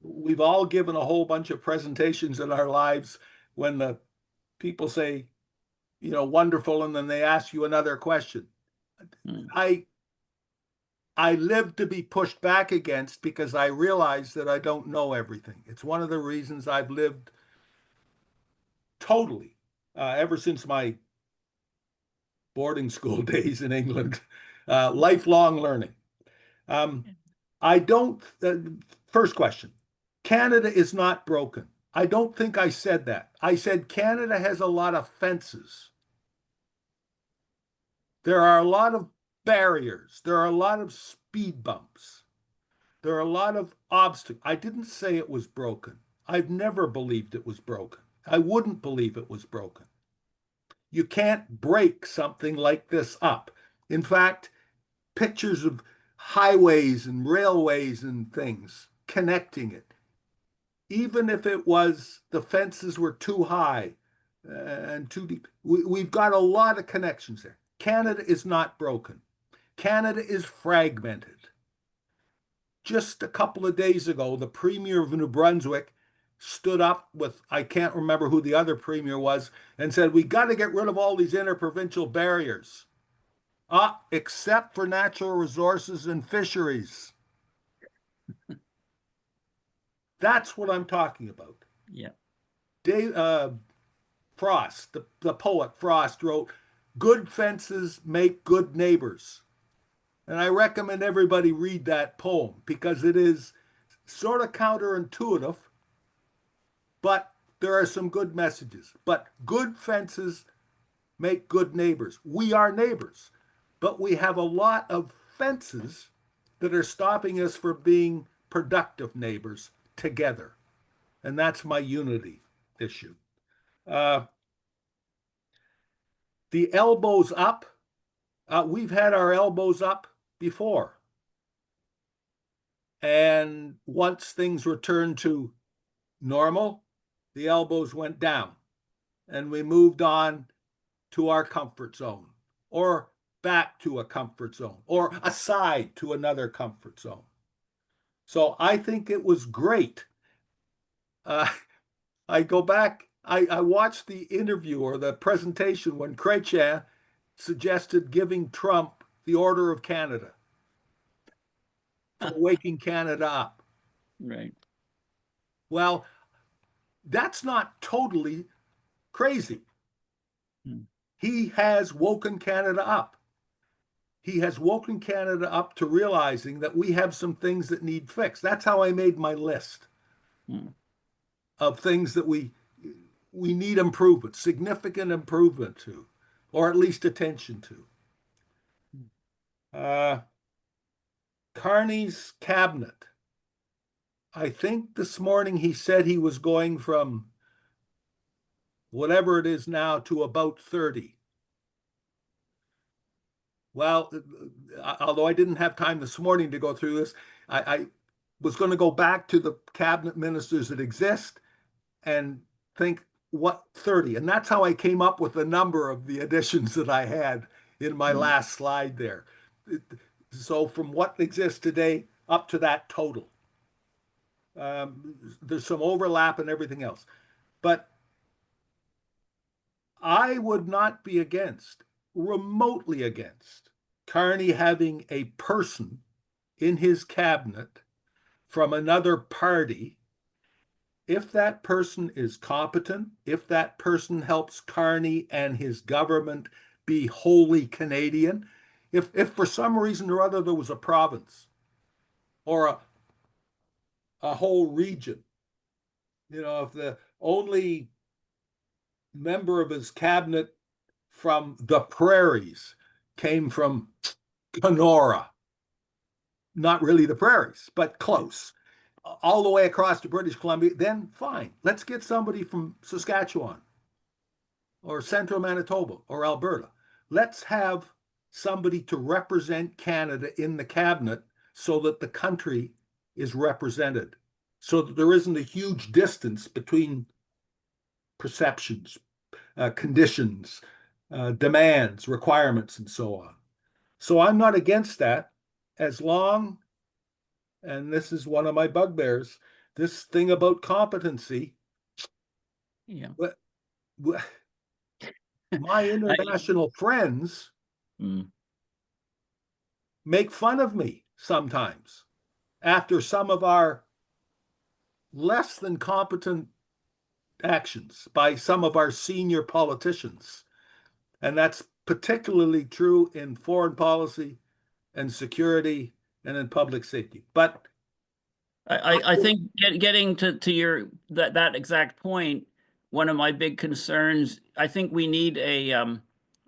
we've all given a whole bunch of presentations in our lives when the people say, wonderful, and then they ask you another question. Hmm. I live to be pushed back against because I realize that I don't know everything. It's one of the reasons I've lived totally, ever since my boarding school days in England, lifelong learning. I don't, first question, Canada is not broken. I don't think I said that. I said Canada has a lot of fences There are a lot of barriers. There are a lot of speed bumps. There are a lot of obstacles. I didn't say it was broken. I've never believed it was broken. I wouldn't believe it was broken. You can't break something like this up. In fact, pictures of highways and railways and things connecting it, even if it was the fences were too high and too deep, we've got a lot of connections there. Canada is not broken. Canada is fragmented. Just a couple of days ago, the Premier of New Brunswick stood up with, I can't remember who the other Premier was, and said, we got to get rid of all these interprovincial barriers. Except for natural resources and fisheries. That's what I'm talking about. Yeah. Frost, the poet Frost wrote, good fences make good neighbors. And I recommend everybody read that poem because it is sort of counterintuitive, but there are some good messages. But good fences make good neighbors. We are neighbors, but we have a lot of fences that are stopping us from being productive neighbors together. And that's my unity issue. The elbows up, we've had our elbows up before. And once things returned to normal, the elbows went down and we moved on to our comfort zone or back to a comfort zone or aside to another comfort zone. So I think it was great. I go back, I watched the interview or the presentation when Chrétien suggested giving Trump the Order of Canada for waking Canada up. Right. Well, that's not totally crazy. He has woken Canada up. He has woken Canada up to realizing that we have some things that need fixed. That's how I made my list of things that we need improvement, significant improvement to, or at least attention to. Carney's cabinet. I think this morning he said he was going from whatever it is now to about 30. Well, although I didn't have time this morning to go through this, I was going to go back to the cabinet ministers that exist and think, what 30? And that's how I came up with the number of the additions that I had in my last slide there. So from what exists today up to that total. There's some overlap and everything else. But I would not be remotely against, Carney having a person in his cabinet from another party if that person is competent, if that person helps Carney and his government be wholly Canadian, if for some reason or other there was a province or a whole region, if the only member of his cabinet from the prairies came from Kenora, not really the prairies, but close, all the way across to British Columbia, then fine. Let's get somebody from Saskatchewan or Central Manitoba or Alberta. Let's have somebody to represent Canada in the cabinet so that the country is represented, so that there isn't a huge distance between perceptions, conditions, demands, requirements, and so on. So I'm not against that as long, and this is one of my bugbears, this thing about competency. Yeah. My international friends make fun of me sometimes after some of our less than competent actions by some of our senior politicians. And that's particularly true in foreign policy and security and in public safety. But I think getting to your that exact point, one of my big concerns, I think we need a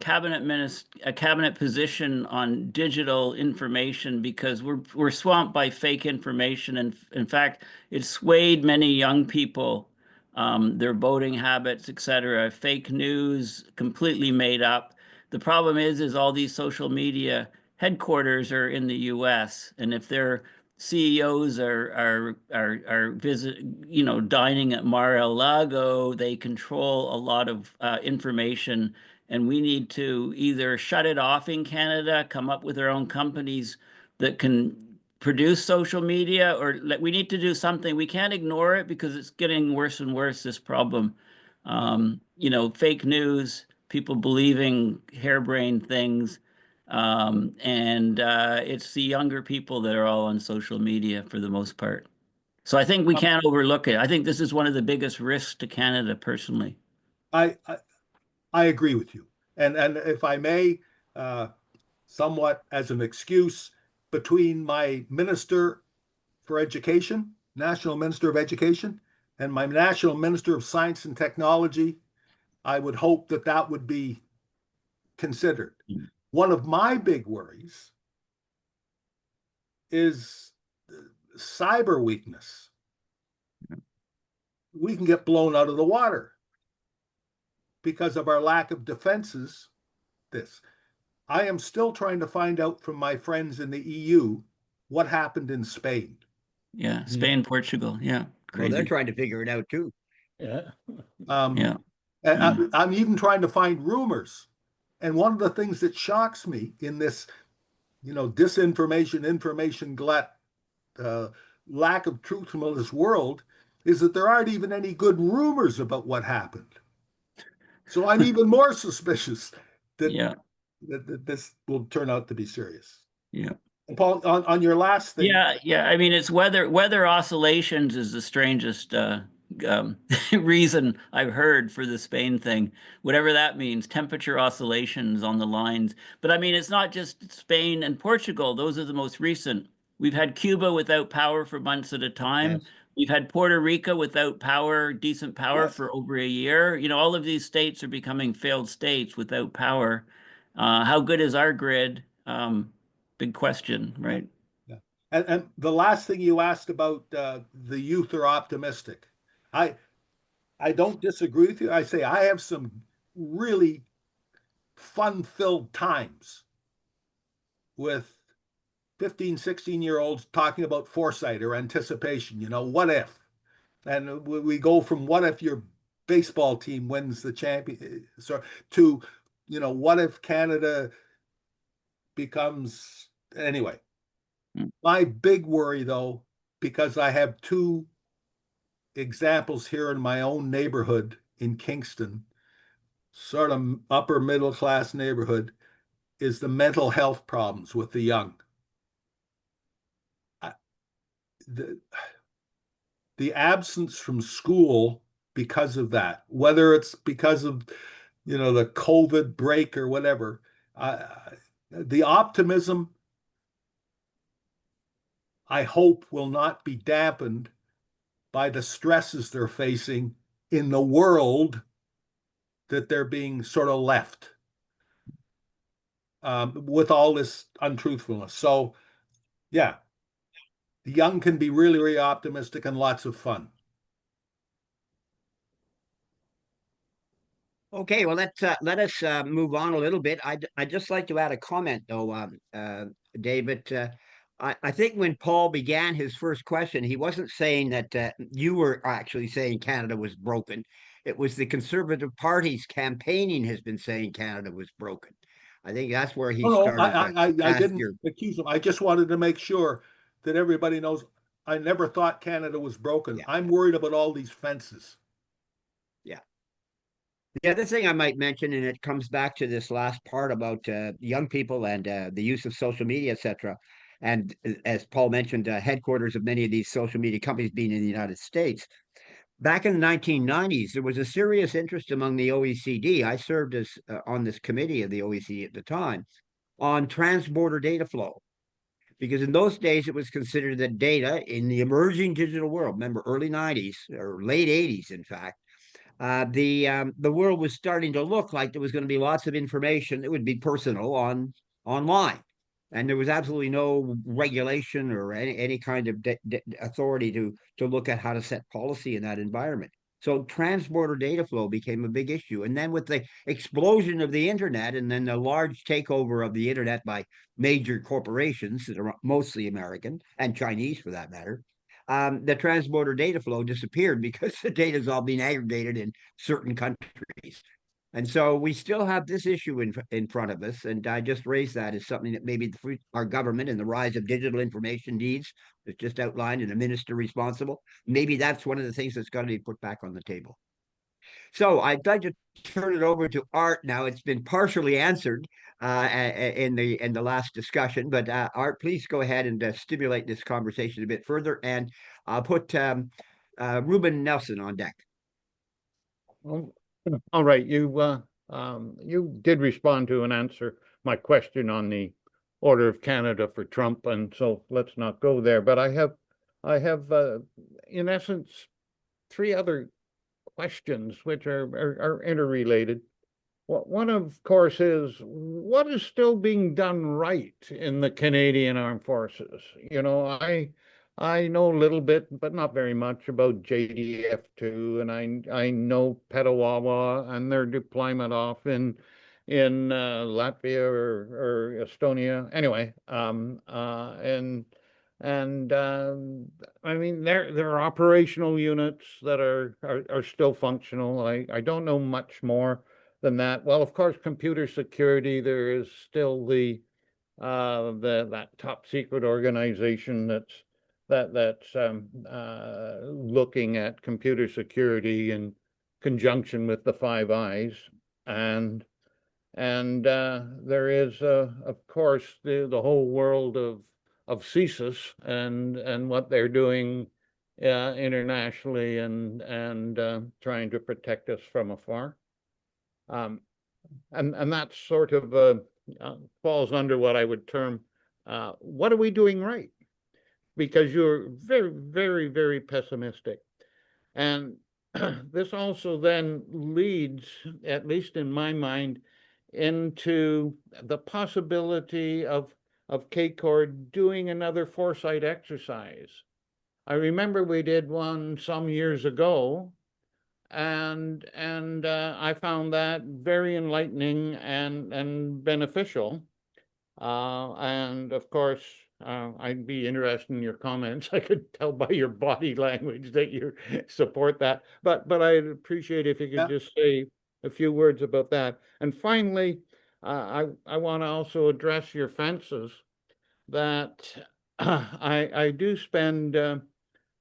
a cabinet position on digital information because we're swamped by fake information, and in fact, it swayed many young people, their voting habits, etc. Fake news, completely made up. The problem is all these social media headquarters are in the U.S., and if their CEOs are dining at Mar-a-Lago, they control a lot of information, and we need to either shut it off in Canada, come up with our own companies that can produce social media, or we need to do something. We can't ignore it because it's getting worse and worse, this problem. Fake news, people believing harebrained things. And it's the younger people that are all on social media for the most part. So I think we can't overlook it. I think this is one of the biggest risks to Canada, personally. I I agree with you. And if I may, somewhat as an excuse, between my Minister for Education, National Minister of Education, and my National Minister of Science and Technology, I would hope that that would be considered. One of my big worries is cyber weakness. We can get blown out of the water because of our lack of defenses. I am still trying to find out from my friends in the EU what happened in Spain. Yeah, Spain, Portugal. Yeah, Well, they're crazy. trying to figure it out too. Yeah. Yeah. And I'm even trying to find rumors. And one of the things that shocks me in this, disinformation, information glut, lack of truthfulness world is that there aren't even any good rumors about what happened. So I'm even more suspicious that, Yeah. that this will turn out to be serious. Yeah. And Paul, on your last thing. Yeah. I mean, it's weather oscillations is the strangest reason I've heard for the Spain thing, whatever that means, temperature oscillations on the lines. But I mean, it's not just Spain and Portugal. Those are the most recent. We've had Cuba without power for months at a time. Yes. We've had Puerto Rico without power, decent power Yes. for over a year. All of these states are becoming failed states without power. How good is our grid? Big question, right? Yeah. And the last thing you asked about the youth are optimistic. I don't disagree with you. I say I have some really fun-filled times with 15, 16-year-olds talking about foresight or anticipation, what if? And we go from what if your baseball team wins the champion to, what if Canada becomes anyway. My big worry, though, because I have two examples here in my own neighborhood in Kingston, sort of upper middle class neighborhood, is the mental health problems with the young. The absence from school because of that, whether it's because of the COVID break or whatever, the optimism I hope will not be dampened by the stresses they're facing in the world that they're being sort of left with all this untruthfulness. So, yeah, the young can be really, really optimistic and lots of fun. Okay, well, let us move on a little bit. I'd just like to add a comment, though, David. I think when Paul began his first question, he wasn't saying that you were actually saying Canada was broken. It was the Conservative Party's campaigning has been saying Canada was broken. I think that's where he No, started. I didn't accuse him. I just wanted to make sure that everybody knows I never thought Canada was broken. Yeah. I'm worried about all these fences. Yeah. The other thing I might mention, and it comes back to this last part about young people and the use of social media, etc. And as Paul mentioned, headquarters of many of these social media companies being in the United States. Back in the 1990s, there was a serious interest among the OECD. I served as on this committee of the OECD at the time on transborder data flow. Because in those days, it was considered that data in the emerging digital world, remember early 90s or late 80s, in fact, the world was starting to look like there was going to be lots of information that would be personal online, and there was absolutely no regulation or any kind of authority to look at how to set policy in that environment. So transborder data flow became a big issue. And then with the explosion of the internet and then the large takeover of the internet by major corporations that are mostly American and Chinese for that matter, the transborder data flow disappeared because the data is all being aggregated in certain countries. And so we still have this issue in front of us. And I just raised that as something that maybe our government and the rise of digital information needs, as just outlined, and a minister responsible. Maybe that's one of the things that's got to be put back on the table. So I'd like to turn it over to Art now. It's been partially answered in the last discussion, but Art, please go ahead and stimulate this conversation a bit further, and I'll put Ruben Nelson on deck. Well, all right, you did respond to and answer my question on the order of Canada for Trump, and so let's not go there. But I have in essence three other questions which are interrelated. One, of course, is what is still being done right in the Canadian Armed Forces? You know, I know a little bit, but not very much about JDF2, and I know Petawawa and their deployment off in Latvia or Estonia. Anyway, I mean, there are operational units that are still functional. I don't know much more than that. Well, of course, computer security, there is still that top secret organization that's looking at computer security in conjunction with the Five Eyes, and there is of course the whole world of CSIS and what they're doing internationally and trying to protect us from afar. And that sort of falls under what I would term what are we doing right? Because you're very, very, very pessimistic. And this also then leads, at least in my mind, into the possibility of CACOR doing another Foresight exercise. I remember we did one some years ago, and I found that very enlightening and beneficial. And of course, I'd be interested in your comments. I could tell by your body language that you support that. But I'd appreciate if you could just say a few words about that. And finally, I want to also address your fences. That I do spend a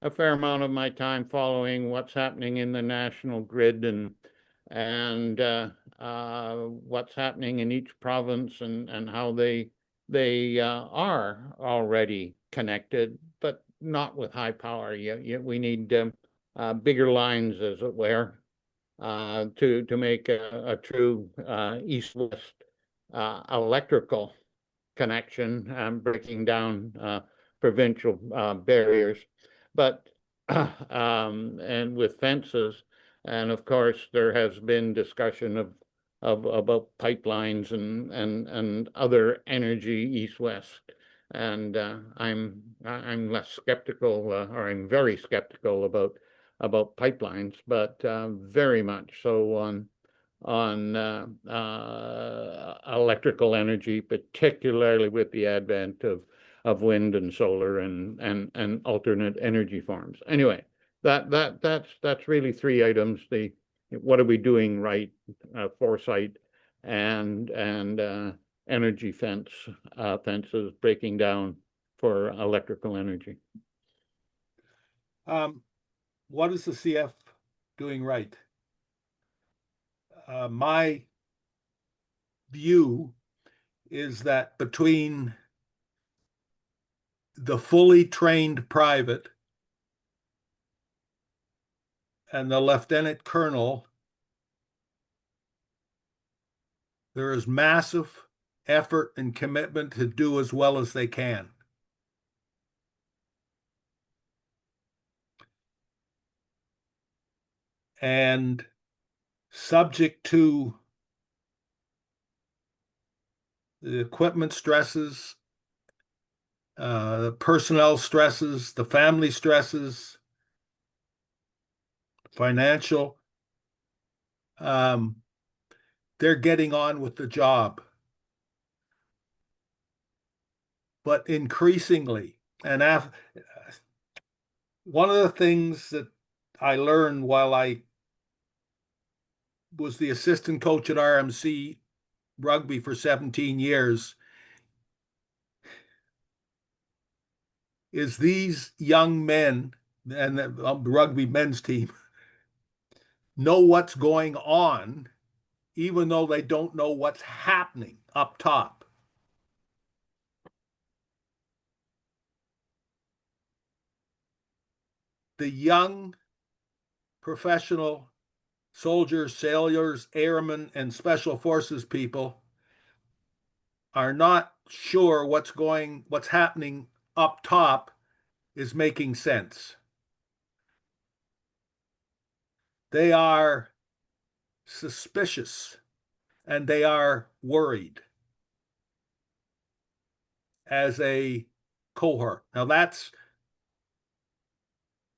fair amount of my time following what's happening in the national grid and what's happening in each province and how they are already connected, but not with high power yet. We need bigger lines, as it were, to make a true east-west electrical connection, breaking down provincial barriers, but and with fences. And of course, there has been discussion about pipelines and other energy east-west. And I'm less skeptical, or I'm very skeptical about pipelines, but very much so on electrical energy, particularly with the advent of wind and solar and alternate energy forms. Anyway, that's really three items: the what are we doing right, Foresight, and energy fences breaking down for electrical energy. What is the CF doing right? My view is that between the fully trained private and the lieutenant colonel, there is massive effort and commitment to do as well as they can. And subject to the equipment stresses, the personnel stresses, the family stresses, financial. They're getting on with the job. But increasingly, and one of the things that I learned while I was the assistant coach at RMC rugby for 17 years is these young men and the rugby men's team know what's going on, even though they don't know what's happening up top. The young professional soldiers, sailors, airmen, and special forces people are not sure what's happening up top is making sense. They are suspicious and they are worried as a cohort. Now that's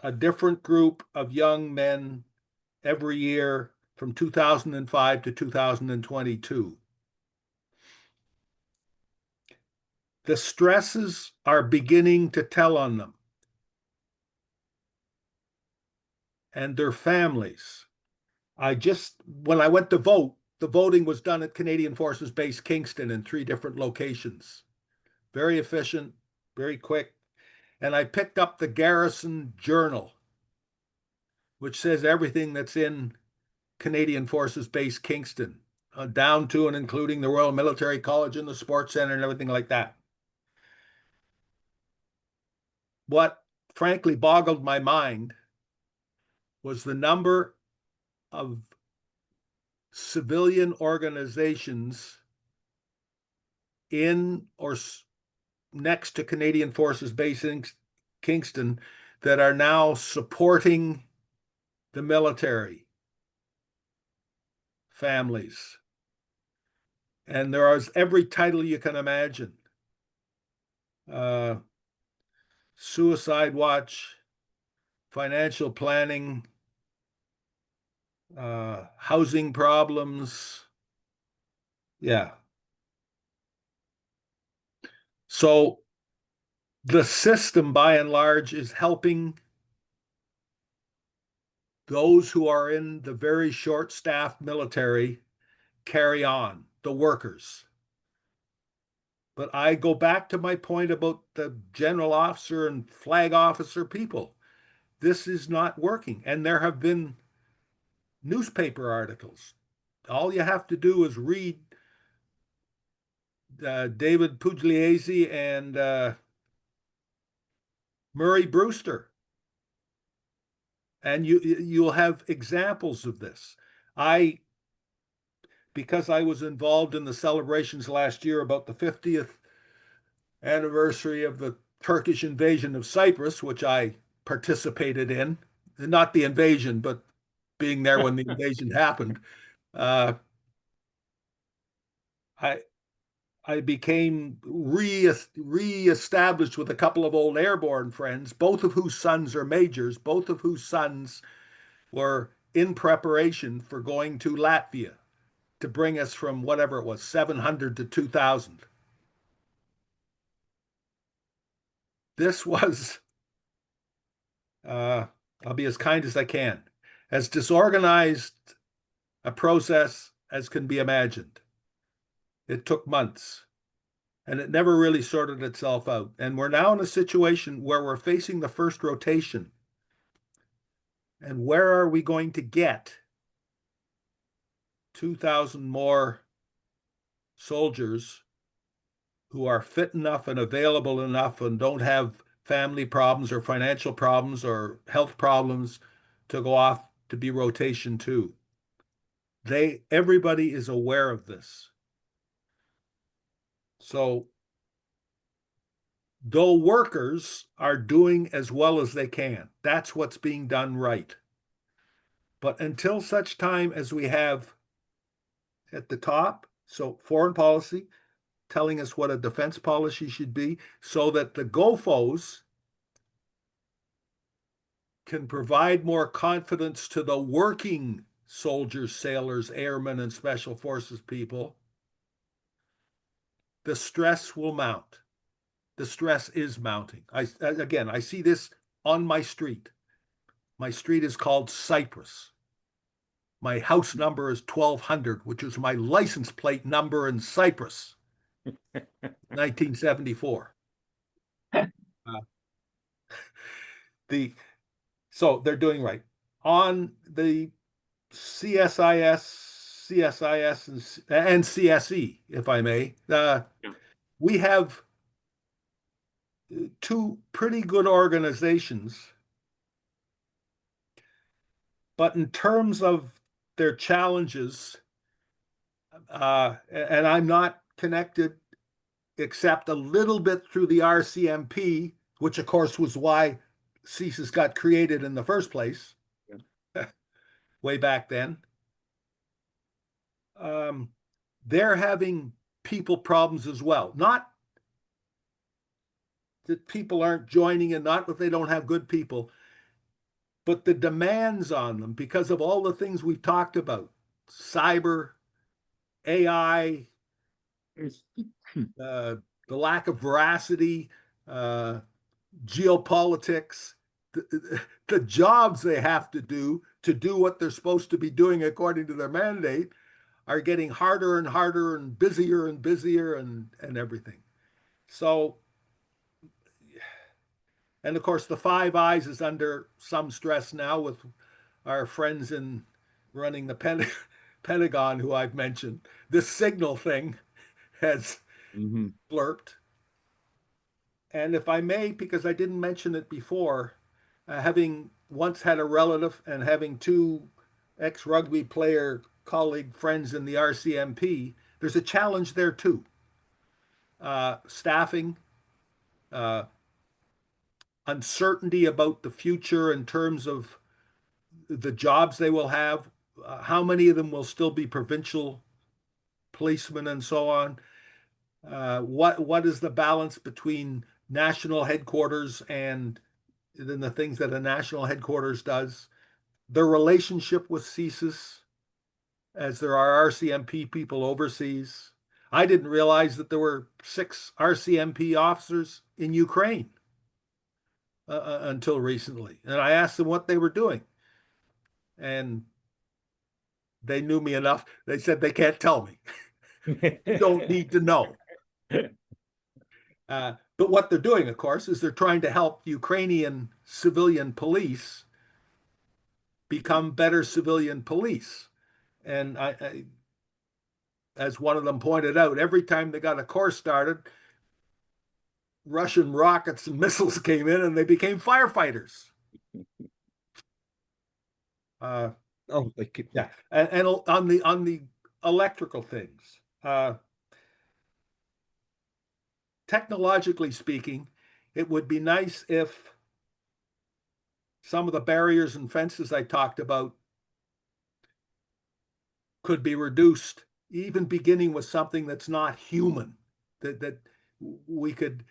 a different group of young men every year from 2005 to 2022. The stresses are beginning to tell on them and their families. When I went to vote, the voting was done at Canadian Forces Base Kingston in 3 different locations. Very efficient, very quick. And I picked up the Garrison Journal, which says everything that's in Canadian Forces Base Kingston, down to and including the Royal Military College and the Sports Center and everything like that. What frankly boggled my mind was the number of civilian organizations in or next to Canadian Forces Base in Kingston that are now supporting the military families. And there is every title you can imagine. Suicide Watch, financial planning, housing problems. Yeah. So the system, by and large, is helping those who are in the very short-staffed military carry on, the workers. But I go back to my point about the general officer and flag officer people. This is not working. And there have been newspaper articles. All you have to do is read David Pugliese and Murray Brewster, and you'll have examples of this. Because I was involved in the celebrations last year about the 50th anniversary of the Turkish invasion of Cyprus, which I participated in, not the invasion, but being there when the invasion happened. I became re-established with a couple of old airborne friends, both of whose sons are majors, both of whose sons were in preparation for going to Latvia to bring us from whatever it was, 700 to 2,000. This was, I'll be as kind as I can, as disorganized a process as can be imagined. It took months, and it never really sorted itself out. And we're now in a situation where we're facing the first rotation. And where are we going to get 2,000 more soldiers who are fit enough and available enough and don't have family problems or financial problems or health problems to go off to be rotation 2? Everybody is aware of this. So though workers are doing as well as they can, that's what's being done right. But until such time as we have at the top, so foreign policy, telling us what a defense policy should be, so that the GOFOs can provide more confidence to the working soldiers, sailors, airmen, and special forces people, the stress will mount. The stress is mounting. I see this on my street. My street is called Cyprus. My house number is 1200, which is my license plate number in Cyprus, 1974. So they're doing right. On the CSIS, and CSE, if I may, we have two pretty good organizations, but in terms of their challenges, and I'm not connected except a little bit through the RCMP, which of course was why CSIS got created in the first place, way back then. They're having people problems as well. Not that people aren't joining and not that they don't have good people, but the demands on them because of all the things we've talked about, cyber, AI, the lack of veracity, geopolitics, the jobs they have to do what they're supposed to be doing according to their mandate are getting harder and harder and busier and everything. So, and of course, the Five Eyes is under some stress now with our friends in running the Pentagon, who I've mentioned. This signal thing has blurped. And if I may, because I didn't mention it before, having once had a relative and having two ex-rugby player colleague friends in the RCMP, there's a challenge there too. Staffing, uncertainty about the future in terms of the jobs they will have, how many of them will still be provincial policemen and so on. What is the balance between national headquarters and then the things that a national headquarters does? Their relationship with CSIS, as there are RCMP people overseas. I didn't realize that there were 6 RCMP officers in Ukraine until recently. And I asked them what they were doing. And they knew me enough. They said they can't tell me. You don't need to know. But what they're doing, of course, is they're trying to help Ukrainian civilian police become better civilian police. And I, as one of them pointed out, every time they got a course started, Russian rockets and missiles came in and they became firefighters. Yeah, and on the electrical things, technologically speaking, it would be nice if some of the barriers and fences I talked about could be reduced, even beginning with something that's not human, that we could.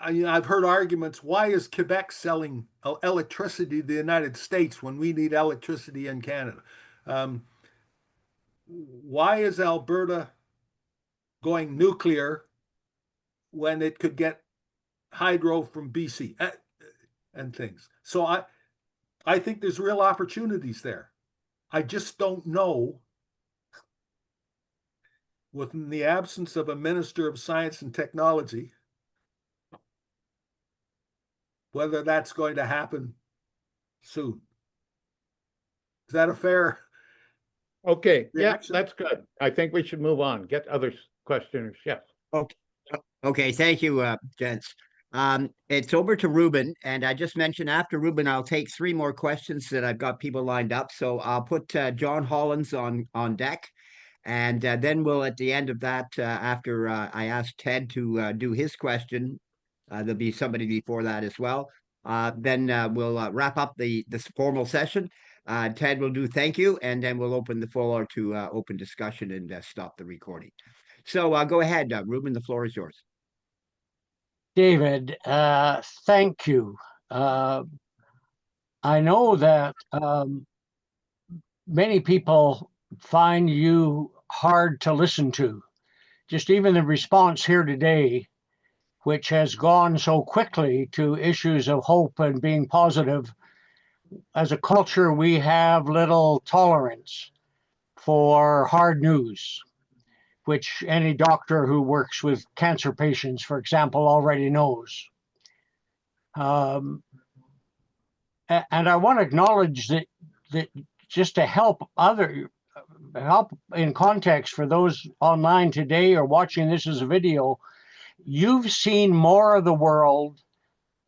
I've heard arguments, why is Quebec selling electricity to the United States when we need electricity in Canada? Why is Alberta going nuclear when it could get hydro from BC and things? So I think there's real opportunities there. I just don't know, within the absence of a Minister of Science and Technology, whether that's going to happen soon. Is that a fair? Okay, yeah, reaction? that's good. I think we should move on. Get other questioners. Yes. Okay, thank you, gents. It's over to Ruben, and I just mentioned after Ruben, I'll take 3 more questions that I've got people lined up. So I'll put John Hollins on deck, and then we'll, at the end of that, after I ask Ted to do his question, there'll be somebody before that as well. Then we'll wrap up this formal session. Ted will do thank you, and then we'll open the floor to open discussion and stop the recording. So go ahead, Ruben, the floor is yours. David, thank you. I know that many people find you hard to listen to. Just even the response here today, which has gone so quickly to issues of hope and being positive. As a culture, we have little tolerance for hard news, which any doctor who works with cancer patients, for example, already knows. And I want to acknowledge that just to help in context for those online today or watching this as a video, you've seen more of the world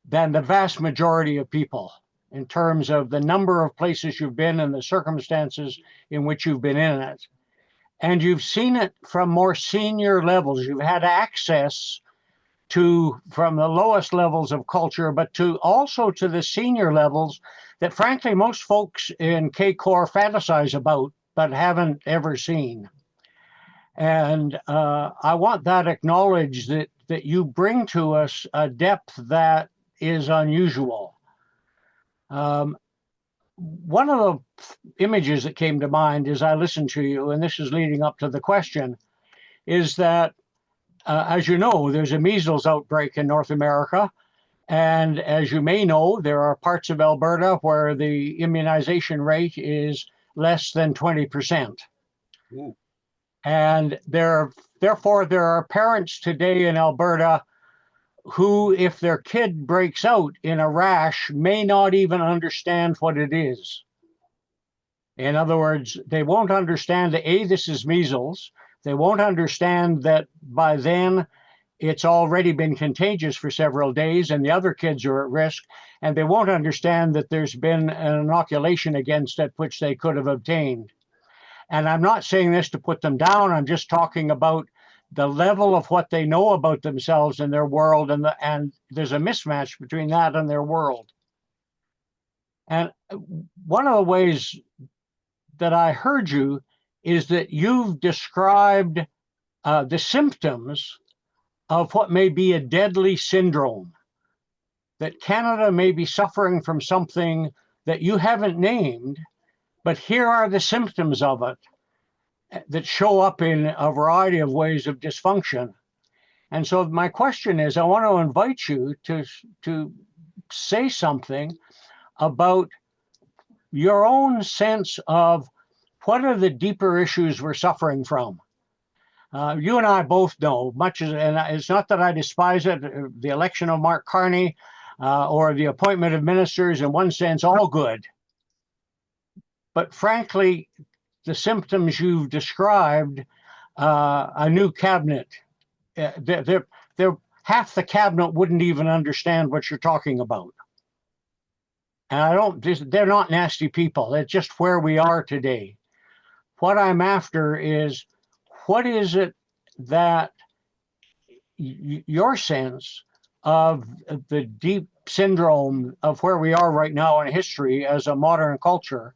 than the vast majority of people in terms of the number of places you've been and the circumstances in which you've been in it. And you've seen it from more senior levels. You've had access to from the lowest levels of culture, but to also to the senior levels that frankly most folks in CACOR fantasize about, but haven't ever seen. And I want that acknowledged that you bring to us a depth that is unusual. One of the images that came to mind as I listened to you, and this is leading up to the question, is that as you know, there's a measles outbreak in North America. And as you may know, there are parts of Alberta where the immunization rate is less than 20%. Ooh. And therefore, there are parents today in Alberta who, if their kid breaks out in a rash, may not even understand what it is. In other words, they won't understand that, A, this is measles. They won't understand that by then it's already been contagious for several days and the other kids are at risk. And they won't understand that there's been an inoculation against it, which they could have obtained. And I'm not saying this to put them down. I'm just talking about the level of what they know about themselves and their world, and there's a mismatch between that and their world. And one of the ways that I heard you is that you've described the symptoms of what may be a deadly syndrome, that Canada may be suffering from something that you haven't named, but here are the symptoms of it that show up in a variety of ways of dysfunction. And so my question is, I want to invite you to say something about your own sense of what are the deeper issues we're suffering from. You and I both know, much as, and it's not that I despise it, the election of Mark Carney or the appointment of ministers, in one sense, all good. But frankly, the symptoms you've described, a new cabinet, they're half the cabinet wouldn't even understand what you're talking about. And they're not nasty people. It's just where we are today. What I'm after is, what is it that your sense of the deep syndrome of where we are right now in history as a modern culture,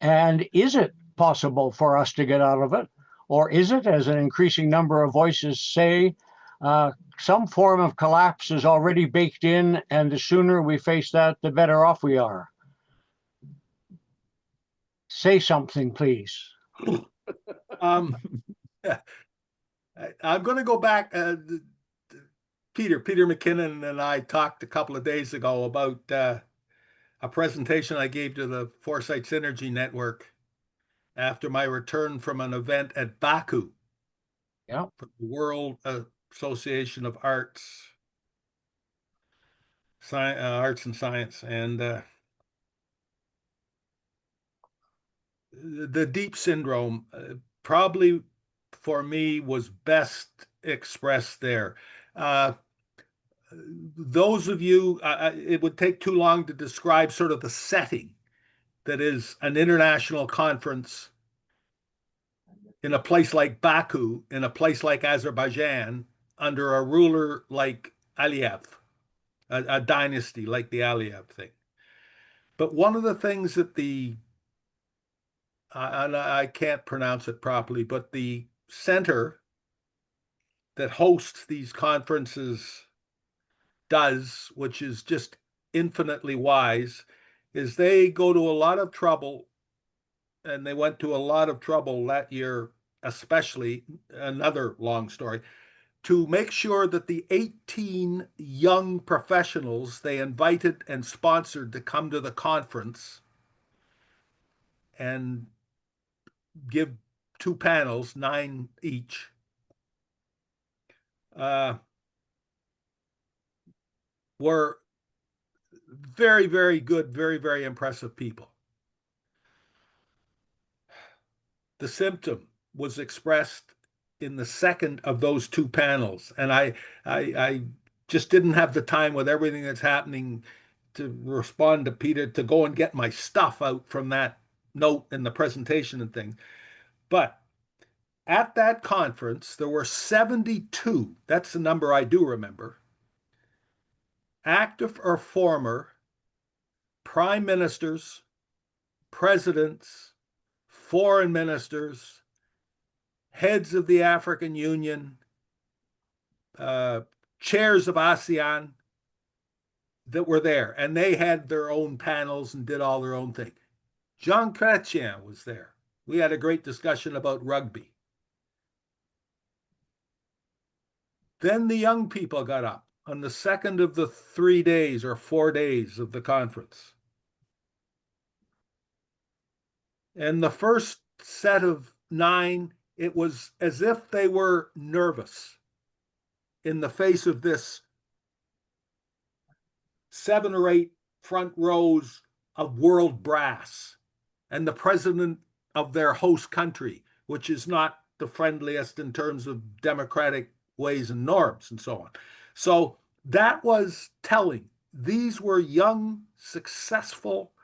and is it possible for us to get out of it? Or is it, as an increasing number of voices say, some form of collapse is already baked in, and the sooner we face that, the better off we are? Say something, please. I'm going to go back. Peter McKinnon and I talked a couple of days ago about a presentation I gave to the Foresight Synergy Network after my return from an event at Baku, Yeah, from the World Association of Arts and Science, and the deep syndrome probably for me was best expressed there. Those of you, it would take too long to describe sort of the setting that is an international conference in a place like Baku, in a place like Azerbaijan, under a ruler like Aliyev, a dynasty like the Aliyev thing. But one of the things that and I can't pronounce it properly, but the center that hosts these conferences does, which is just infinitely wise, is they go to a lot of trouble, and they went to a lot of trouble that year, especially, another long story, to make sure that the 18 young professionals they invited and sponsored to come to the conference and give 2 panels, 9 each, were very, very good, very, very impressive people. The symptom was expressed in the second of those 2 panels, and I just didn't have the time with everything that's happening to respond to Peter to go and get my stuff out from that note and the presentation and thing. But at that conference, there were 72, that's the number I do remember, active or former prime ministers, presidents, foreign ministers, heads of the African Union, chairs of ASEAN that were there. And they had their own panels and did all their own thing. Jean Chrétien was there. We had a great discussion about rugby. Then the young people got up on the second of the 3 days or 4 days of the conference. And the first set of 9, it was as if they were nervous in the face of this 7 or 8 front rows of world brass and the president of their host country, which is not the friendliest in terms of democratic ways and norms and so on. So that was telling. These were young, successful,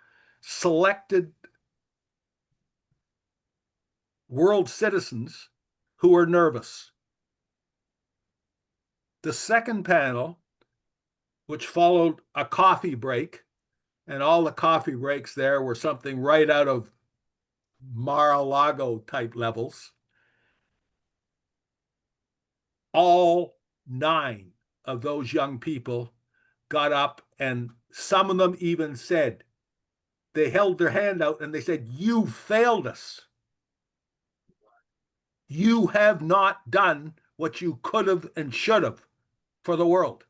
selected world citizens who were nervous. The second panel, which followed a coffee break, and all the coffee breaks there were something right out of Mar-a-Lago type levels. All 9 of those young people got up, and some of them even said, they held their hand out and they said, "You failed us. You have not done what you could have and should have for the world."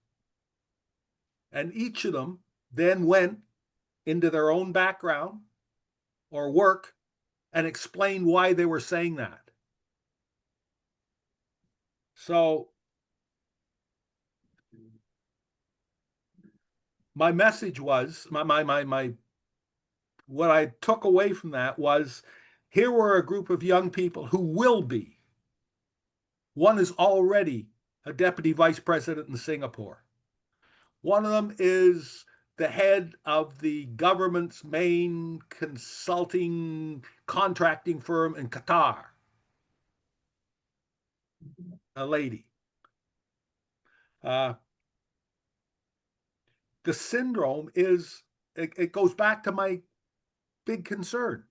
And each of them then went into their own background or work and explained why they were saying that. So my message was, what I took away from that was, here were a group of young people who will be. One is already a deputy vice president in Singapore. One of them is the head of the government's main consulting contracting firm in Qatar, a lady. The syndrome is, it goes back to my big concern.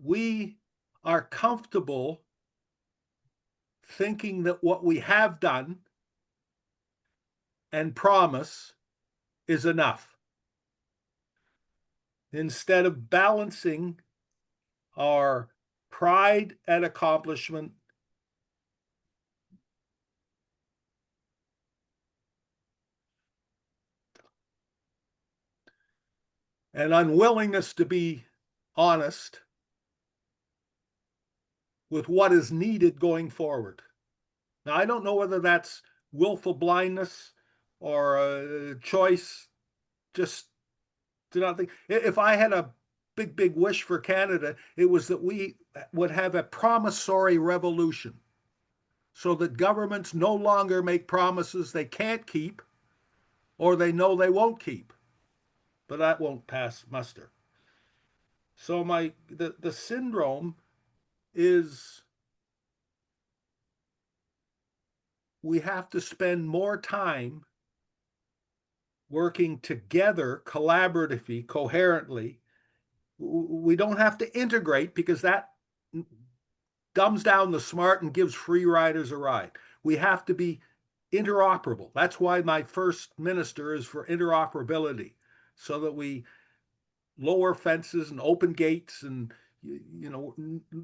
We are comfortable thinking that what we have done and promise is enough, instead of balancing our pride at accomplishment and unwillingness to be honest with what is needed going forward. Now, I don't know whether that's willful blindness or a choice just to not think. If I had a big, big wish for Canada, it was that we would have a promissory revolution, so that governments no longer make promises they can't keep or they know they won't keep. But that won't pass muster. So the syndrome is, we have to spend more time working together collaboratively, coherently. We don't have to integrate because that dumbs down the smart and gives free riders a ride. We have to be interoperable. That's why my first minister is for interoperability, so that we lower fences and open gates and, you know,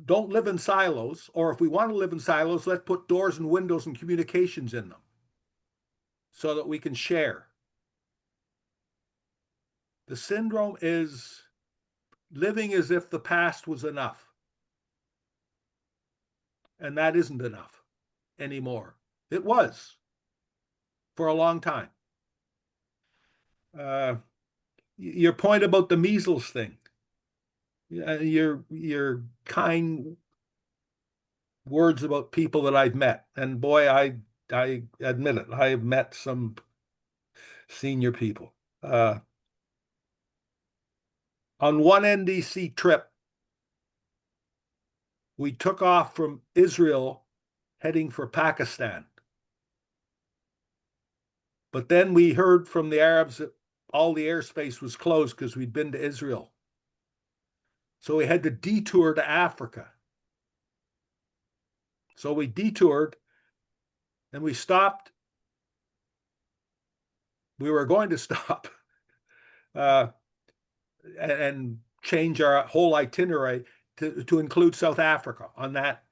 don't live in silos. Or if we want to live in silos, let's put doors and windows and communications in them so that we can share. The syndrome is living as if the past was enough. And that isn't enough anymore. It was for a long time. Your point about the measles thing, your kind words about people that I've met, and boy, I admit it, I have met some senior people. On one NDC trip, we took off from Israel heading for Pakistan. But then we heard from the Arabs that all the airspace was closed because we'd been to Israel. So we had to detour to Africa. So we detoured and we stopped. We were going to stop and change our whole itinerary to include South Africa on that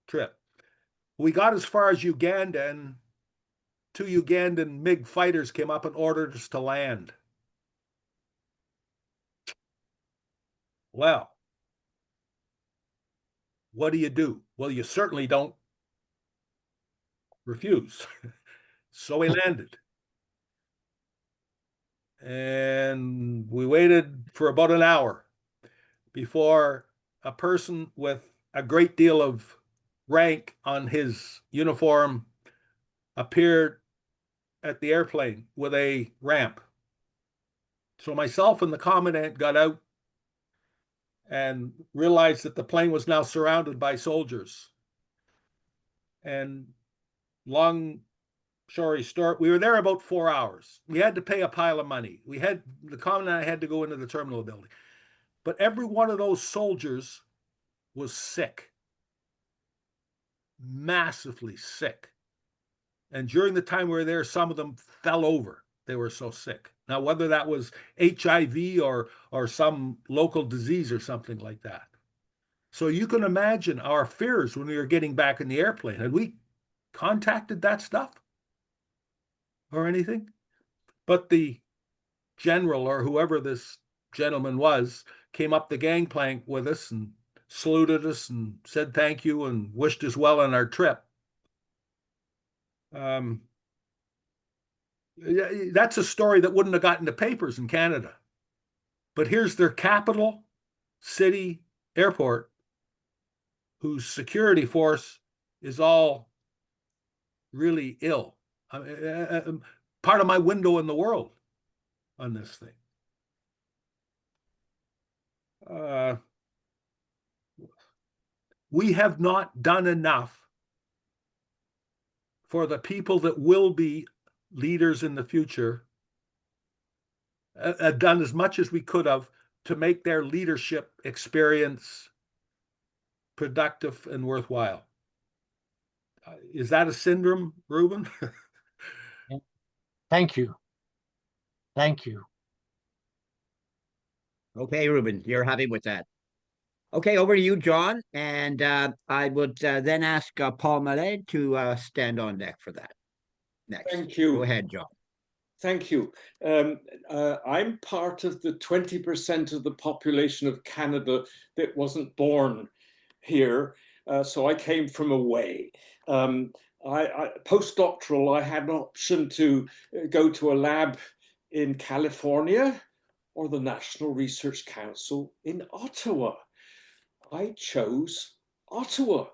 trip. We got as far as Uganda, and 2 Ugandan MiG fighters came up and ordered us to land. Well, what do? Well, you certainly don't refuse. So we landed. And we waited for about an hour before a person with a great deal of rank on his uniform appeared at the airplane with a ramp. So myself and the commandant got out and realized that the plane was now surrounded by soldiers. And long story short, we were there about 4 hours. We had to pay a pile of money. The commandant had to go into the terminal building. But every one of those soldiers was sick, massively sick. And during the time we were there, some of them fell over. They were so sick. Now, whether that was HIV or some local disease or something like that. So you can imagine our fears when we were getting back in the airplane. Had we contacted that stuff or anything? But the general, or whoever this gentleman was, came up the gangplank with us and saluted us and said thank you and wished us well on our trip. That's a story that wouldn't have gotten the papers in Canada. But here's their capital city airport, whose security force is all really ill. Part of my window in the world on this thing. We have not done enough for the people that will be leaders in the future, done as much as we could have to make their leadership experience productive and worthwhile. Is that a syndrome, Ruben? Thank you. Thank you. Okay, Ruben, you're happy with that. Okay, over to you, John. And I would then ask Paul Mallet to stand on deck for that. Next. Thank you. Go ahead, John. Thank you. I'm part of the 20% of the population of Canada that wasn't born here. So I came from away. Postdoctoral, I had an option to go to a lab in California or the National Research Council in Ottawa. I chose Ottawa.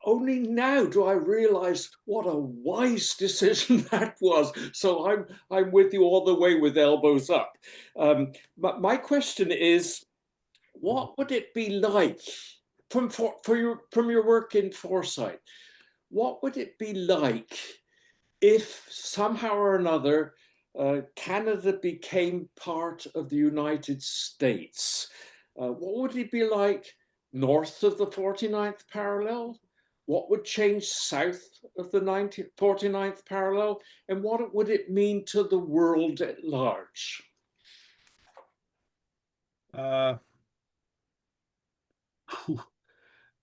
Only now do I realize what a wise decision that was. So I'm with you all the way with elbows up. But my question is, what would it be like from your work in Foresight? What would it be like if somehow or another Canada became part of the United States, what would it be like north of the 49th parallel? What would change south of the 49th parallel? And what would it mean to the world at large?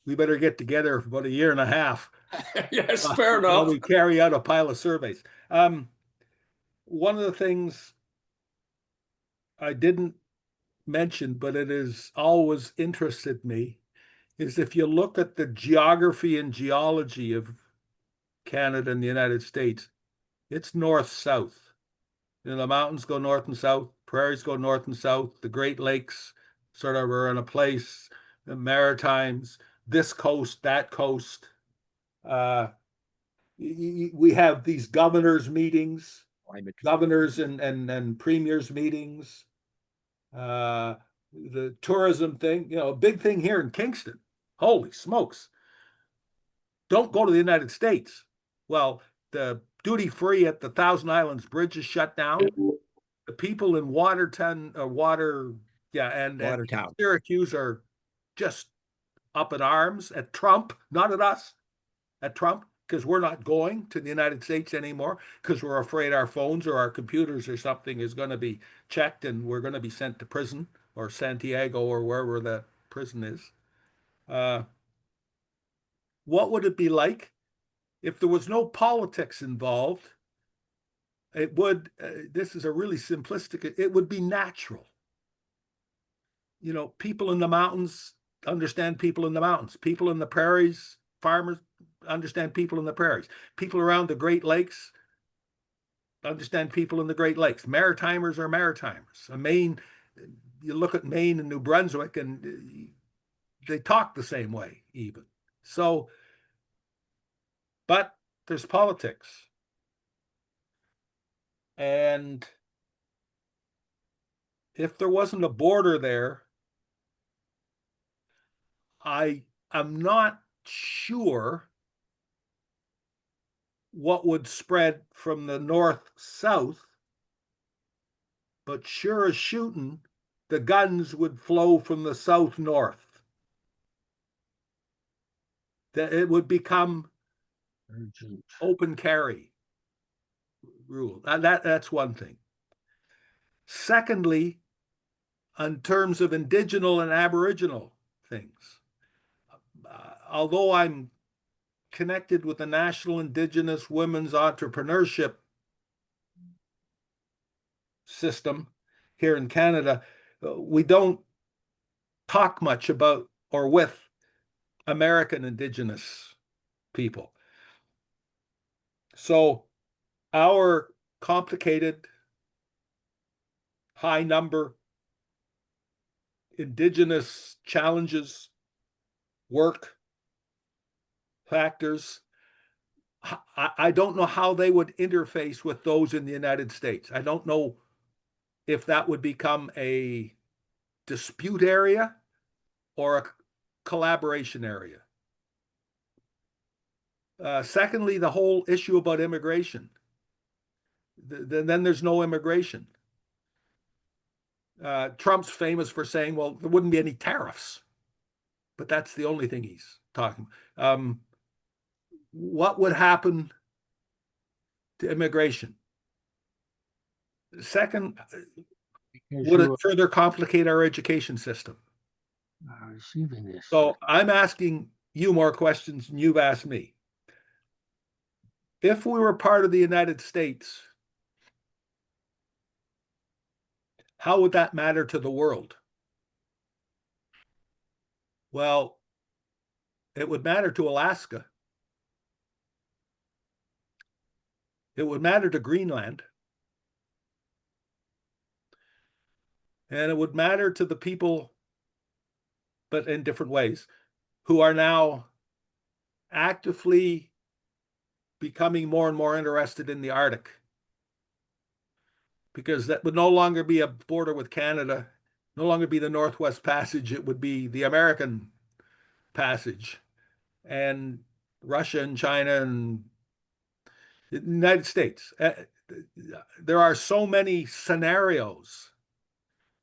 We better get together for about a year and a half. Yes, fair while enough. we carry out a pile of surveys. One of the things I didn't mention, but it has always interested me, is if you look at the geography and geology of Canada and the United States, it's north-south. The mountains go north and south, prairies go north and south, the Great Lakes sort of are in a place, the Maritimes, this coast, that coast. We have these governors' meetings, governors and premiers' meetings. The tourism thing, a big thing here in Kingston. Holy smokes. Don't go to the United States. Well, the duty free at the Thousand Islands Bridge is shut down. The people in Watertown, and Syracuse are just up in arms at Trump, not at us, at Trump, because we're not going to the United States anymore because we're afraid our phones or our computers or something is going to be checked and we're going to be sent to prison or Santiago or wherever that prison is. What would it be like if there was no politics involved? It would, this is a really simplistic, it would be natural. People in the mountains understand people in the mountains. People in the prairies, farmers understand people in the prairies. People around the Great Lakes understand people in the Great Lakes. Maritimers are Maritimers. Maine, you look at Maine and New Brunswick and they talk the same way even. So, but there's politics. And if there wasn't a border there, I am not sure what would spread from the north-south, but sure as shooting, the guns would flow from the south-north. That it would become open carry rule. That's one thing. Secondly, in terms of indigenous and aboriginal things, although I'm connected with the National Indigenous Women's Entrepreneurship system here in Canada, we don't talk much about or with American Indigenous people. So our complicated, high number Indigenous challenges, work, factors, I don't know how they would interface with those in the United States. I don't know if that would become a dispute area or a collaboration area. Secondly, the whole issue about immigration. Then there's no immigration. Trump's famous for saying, well, there wouldn't be any tariffs, but that's the only thing he's talking about. What would happen to immigration? Second, would it further complicate our education system? Receiving this. So I'm asking you more questions than you've asked me. If we were part of the United States, how would that matter to the world? Well, it would matter to Alaska. It would matter to Greenland. And it would matter to the people, but in different ways, who are now actively becoming more and more interested in the Arctic. Because that would no longer be a border with Canada, no longer be the Northwest Passage, it would be the American Passage. And Russia and China and the United States. there are so many scenarios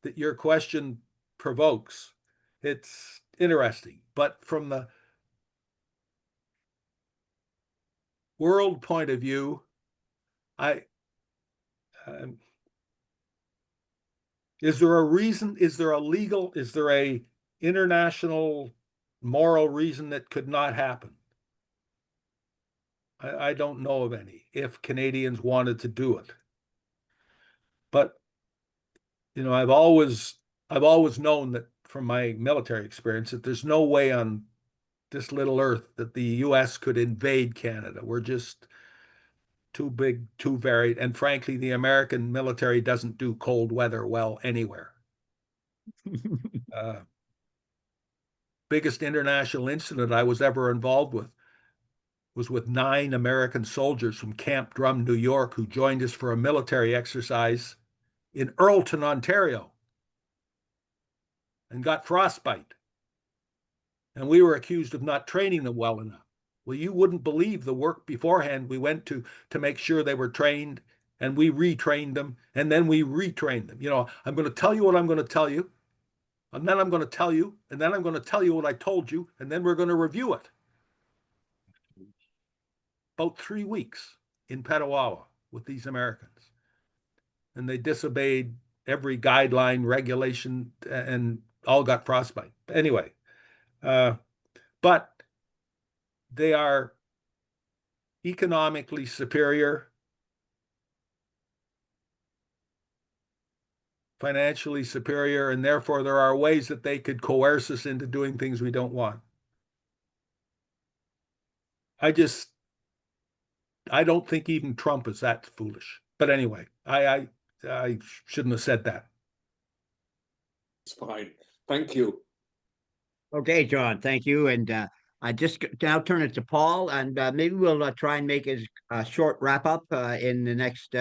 that your question provokes. It's interesting, but from the world point of view, is there a reason? Is there a legal? Is there a international moral reason that could not happen? I don't know of any. If Canadians wanted to do it, but I've always known that from my military experience that there's no way on this little earth that the U.S. could invade Canada. We're just too big, too varied, and frankly, the American military doesn't do cold weather well anywhere. Biggest international incident I was ever involved with was with 9 American soldiers from Camp Drum, New York, who joined us for a military exercise in Earlton, Ontario, and got frostbite. And we were accused of not training them well enough. Well, you wouldn't believe the work beforehand we went to make sure they were trained, and we retrained them, and then we retrained them. I'm going to tell you what I'm going to tell you, and then I'm going to tell you, and then I'm going to tell you what I told you, and then we're going to review it. About 3 weeks in Petawawa with these Americans. And they disobeyed every guideline, regulation, and all got frostbite. Anyway, but they are economically superior, financially superior, and therefore there are ways that they could coerce us into doing things we don't want. I don't think even Trump is that foolish. But anyway, I shouldn't have said that. It's fine. Thank you. Okay, John, thank you. And I just now turn it to Paul, and maybe we'll try and make a short wrap up in the next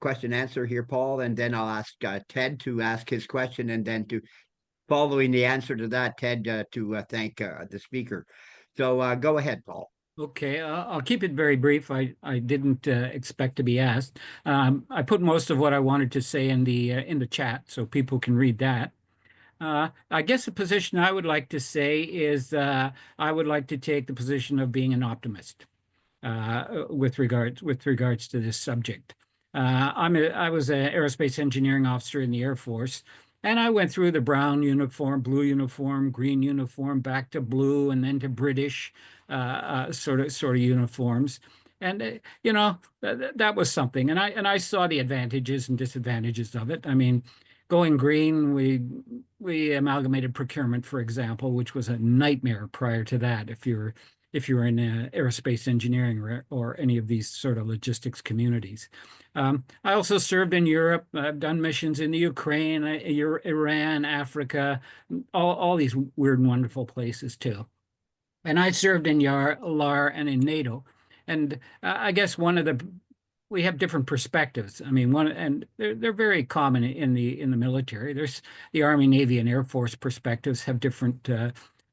question answer here, Paul, and then I'll ask Ted to ask his question, and then following the answer to that, Ted to thank the speaker. So go ahead, Paul. Okay, I'll keep it very brief. I didn't expect to be asked. I put most of what I wanted to say in the chat, so people can read that. I guess the position I would like to say is I would like to take the position of being an optimist with regards to this subject. I was an aerospace engineering officer in the Air Force, and I went through the brown uniform, blue uniform, green uniform, back to blue, and then to British sort of uniforms. And that was something. And I saw the advantages and disadvantages of it. I mean, going green, we amalgamated procurement, for example, which was a nightmare prior to that. If you're in aerospace engineering or any of these sort of logistics communities. I also served in Europe. I've done missions in the Ukraine, Iran, Africa, all these weird and wonderful places too. And I served in LAR and in NATO. And I guess we have different perspectives. I mean, and they're very common in the military. There's the Army, Navy, and Air Force perspectives have different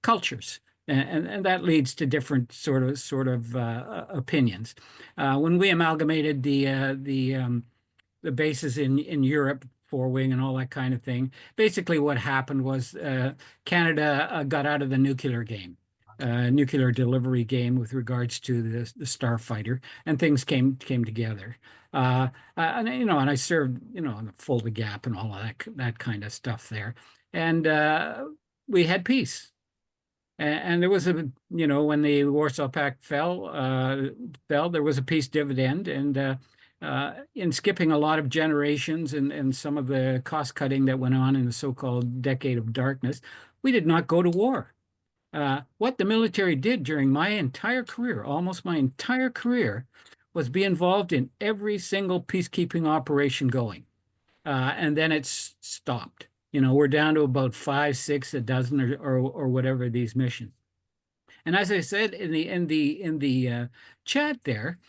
cultures. And that leads to different sort of opinions. When we amalgamated the bases in Europe, four-wing and all that kind of thing, basically what happened was Canada got out of the nuclear game, nuclear delivery game with regards to the starfighter, and things came together. And I served on the Fulda Gap and all of that kind of stuff there, and we had peace. And there was when the Warsaw Pact fell, there was a peace dividend, and in skipping a lot of generations and some of the cost cutting that went on in the so-called decade of darkness, we did not go to war. What the military did during my entire career, almost my entire career, was be involved in every single peacekeeping operation going, and then it's stopped. We're down to about 5, 6, a dozen or whatever these missions. And as I said in the chat there,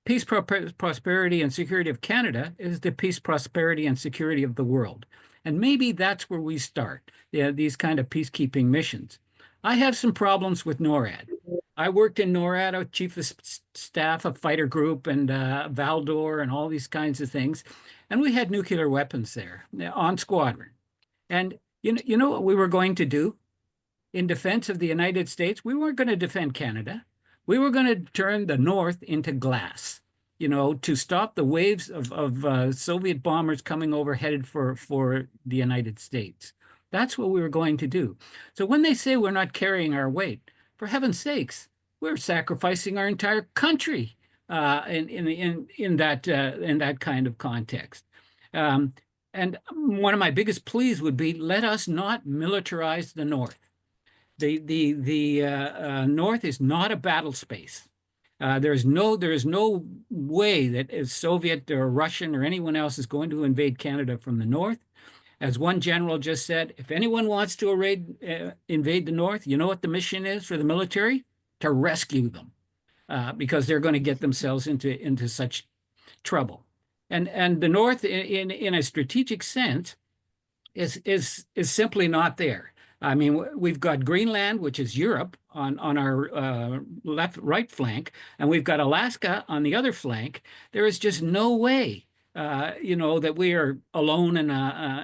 peace, prosperity, and security of Canada is the peace, prosperity, and security of the world. And maybe that's where we start, these kind of peacekeeping missions. I have some problems with NORAD. I worked in NORAD, chief of staff of fighter group and Valdor and all these kinds of things. And we had nuclear weapons there on squadron. And you know what we were going to do in defense of the United States? We weren't going to defend Canada. We were going to turn the North into glass, to stop the waves of Soviet bombers coming over headed for the United States. That's what we were going to do. So when they say we're not carrying our weight, for heaven's sakes, we're sacrificing our entire country in that kind of context. And one of my biggest pleas would be, let us not militarize the North. The North is not a battle space. There is no way that a Soviet or Russian or anyone else is going to invade Canada from the North. As one general just said, if anyone wants to invade the North, you know what the mission is for the military? To rescue them, because they're going to get themselves into such trouble. And the North, in a strategic sense, is simply not there. I mean, we've got Greenland, which is Europe, on our right flank, and we've got Alaska on the other flank. There is just no way that we are alone and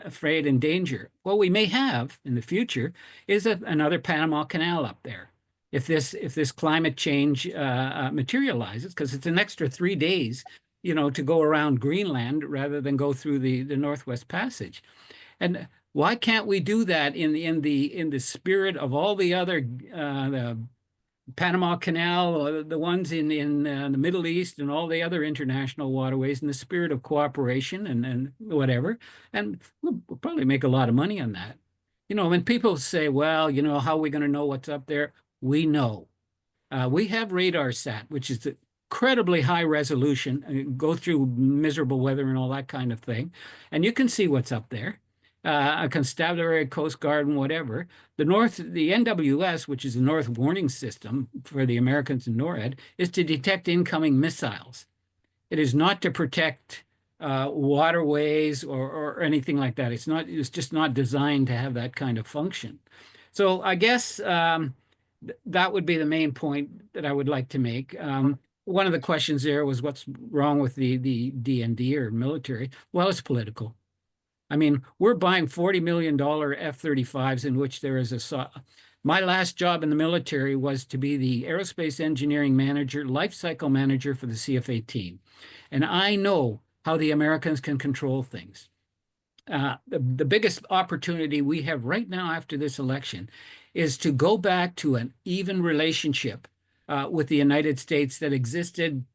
afraid and danger. What we may have in the future is another Panama Canal up there, if this climate change materializes, because it's an extra 3 days, to go around Greenland rather than go through the Northwest Passage. And why can't we do that in the spirit of all the other the Panama Canal, the ones in the Middle East, and all the other international waterways, in the spirit of cooperation and whatever? And we'll probably make a lot of money on that. When people say, well, how are we going to know what's up there? We know. We have radar sat, which is incredibly high resolution, go through miserable weather and all that kind of thing, and you can see what's up there. A Constabulary, Coast Guard, and whatever. The NWS, which is the North Warning System for the Americans in NORAD, is to detect incoming missiles. It is not to protect waterways or anything like that. It's just not designed to have that kind of function. So I guess that would be the main point that I would like to make. One of the questions there was, what's wrong with the DND or military? Well, it's political. I mean, we're buying $40 million F-35s in which there is my last job in the military was to be the aerospace engineering manager, life cycle manager for the CF-18. And I know how the Americans can control things. The biggest opportunity we have right now after this election is to go back to an even relationship with the United States that existed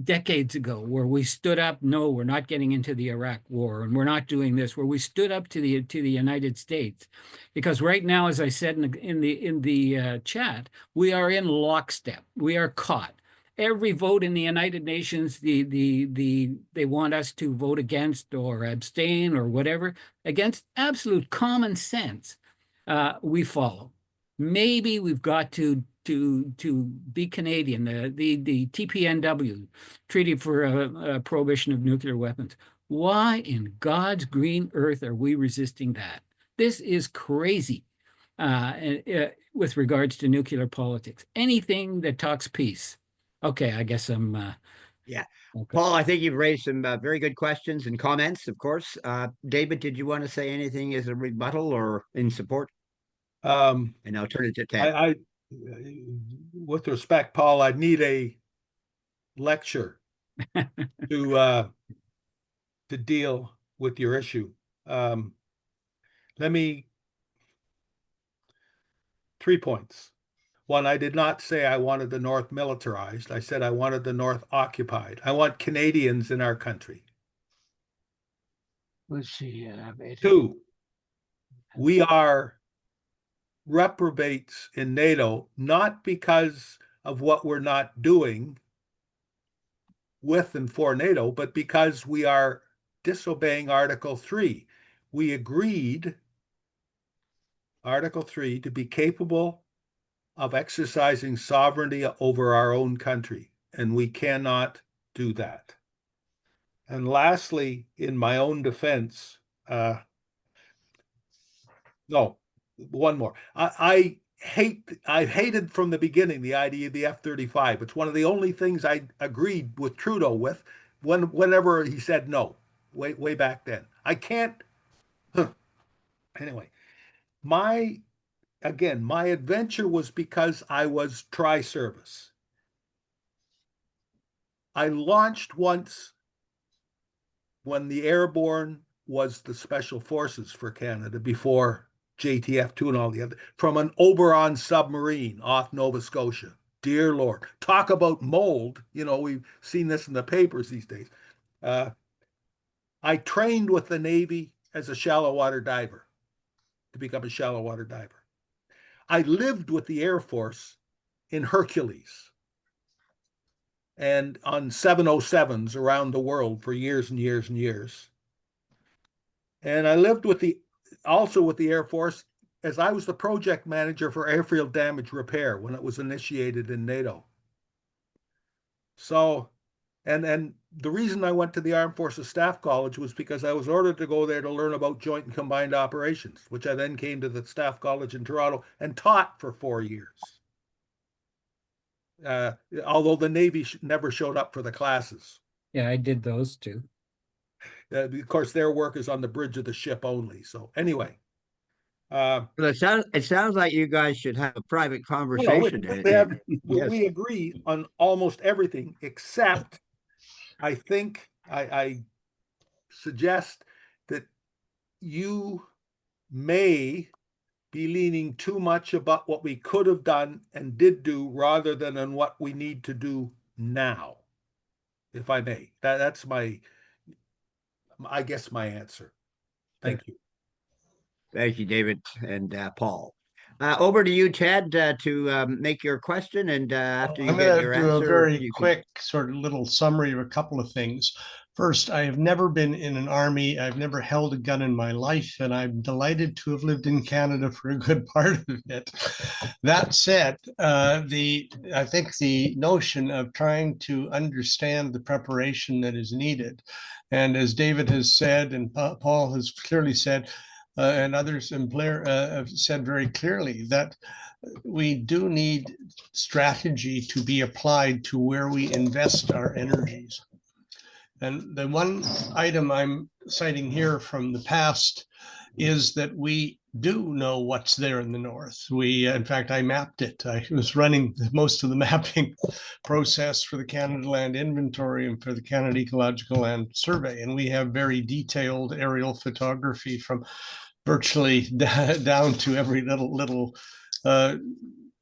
decades ago, where we stood up, no, we're not getting into the Iraq war, and we're not doing this, where we stood up to the United States. Because right now, as I said in the chat, we are in lockstep. We are caught. Every vote in the United Nations, they want us to vote against or abstain or whatever, against absolute common sense, we follow. Maybe we've got to be Canadian, the TPNW, Treaty for Prohibition of Nuclear Weapons. Why in God's green earth are we resisting that? This is crazy with regards to nuclear politics. Anything that talks peace. Okay, I guess I'm... Yeah. Okay. Paul, I think you've raised some very good questions and comments, of course. David, did you want to say anything as a rebuttal or in support? And I'll turn it to Ted. With respect, Paul, I'd need a lecture to deal with your issue. Let me 3 points. One, I did not say I wanted the North militarized. I said I wanted the North occupied. I want Canadians in our country. Let's see. 2, we are reprobates in NATO, not because of what we're not doing with and for NATO, but because we are disobeying Article 3. We agreed, Article 3, to be capable of exercising sovereignty over our own country, and we cannot do that. And lastly, in my own defense, no, one more. I I've hated from the beginning the idea of the F-35. It's one of the only things I agreed with Trudeau with whenever he said no, way back then. I can't. Anyway, my adventure was because I was tri-service. I launched once when the airborne was the Special Forces for Canada before JTF2 and all the other, from an Oberon submarine off Nova Scotia. Dear Lord, talk about mold. You know, we've seen this in the papers these days. I trained with the Navy as a shallow water diver to become a shallow water diver. I lived with the Air Force in Hercules and on 707s around the world for years and years and years. And I lived also with the Air Force as I was the project manager for airfield damage repair when it was initiated in NATO. So, and the reason I went to the Armed Forces Staff College was because I was ordered to go there to learn about joint and combined operations, which I then came to the Staff College in Toronto and taught for 4 years. Although the Navy never showed up for the classes. Yeah, I did those too. Of course, their work is on the bridge of the ship only. So anyway. It sounds like you guys should have a private conversation. We agree on almost everything, except I think I suggest that you may be leaning too much about what we could have done and did do rather than on what we need to do now, if I may. That's my answer. Thank you. Thank you, David and Paul. Over to you, Ted, to make your question, and after you get your answer, I'm going to do a very quick sort of little summary of a couple of things. First, I have never been in an army. I've never held a gun in my life, and I'm delighted to have lived in Canada for a good part of it. That said, I think the notion of trying to understand the preparation that is needed, and as David has said, and Paul has clearly said, and others and Blair have said very clearly, that we do need strategy to be applied to where we invest our energies. And the one item I'm citing here from the past is that we do know what's there in the north. In fact, I mapped it. I was running most of the mapping process for the Canada Land Inventory and for the Canada Ecological Land Survey. And we have very detailed aerial photography from virtually down to every little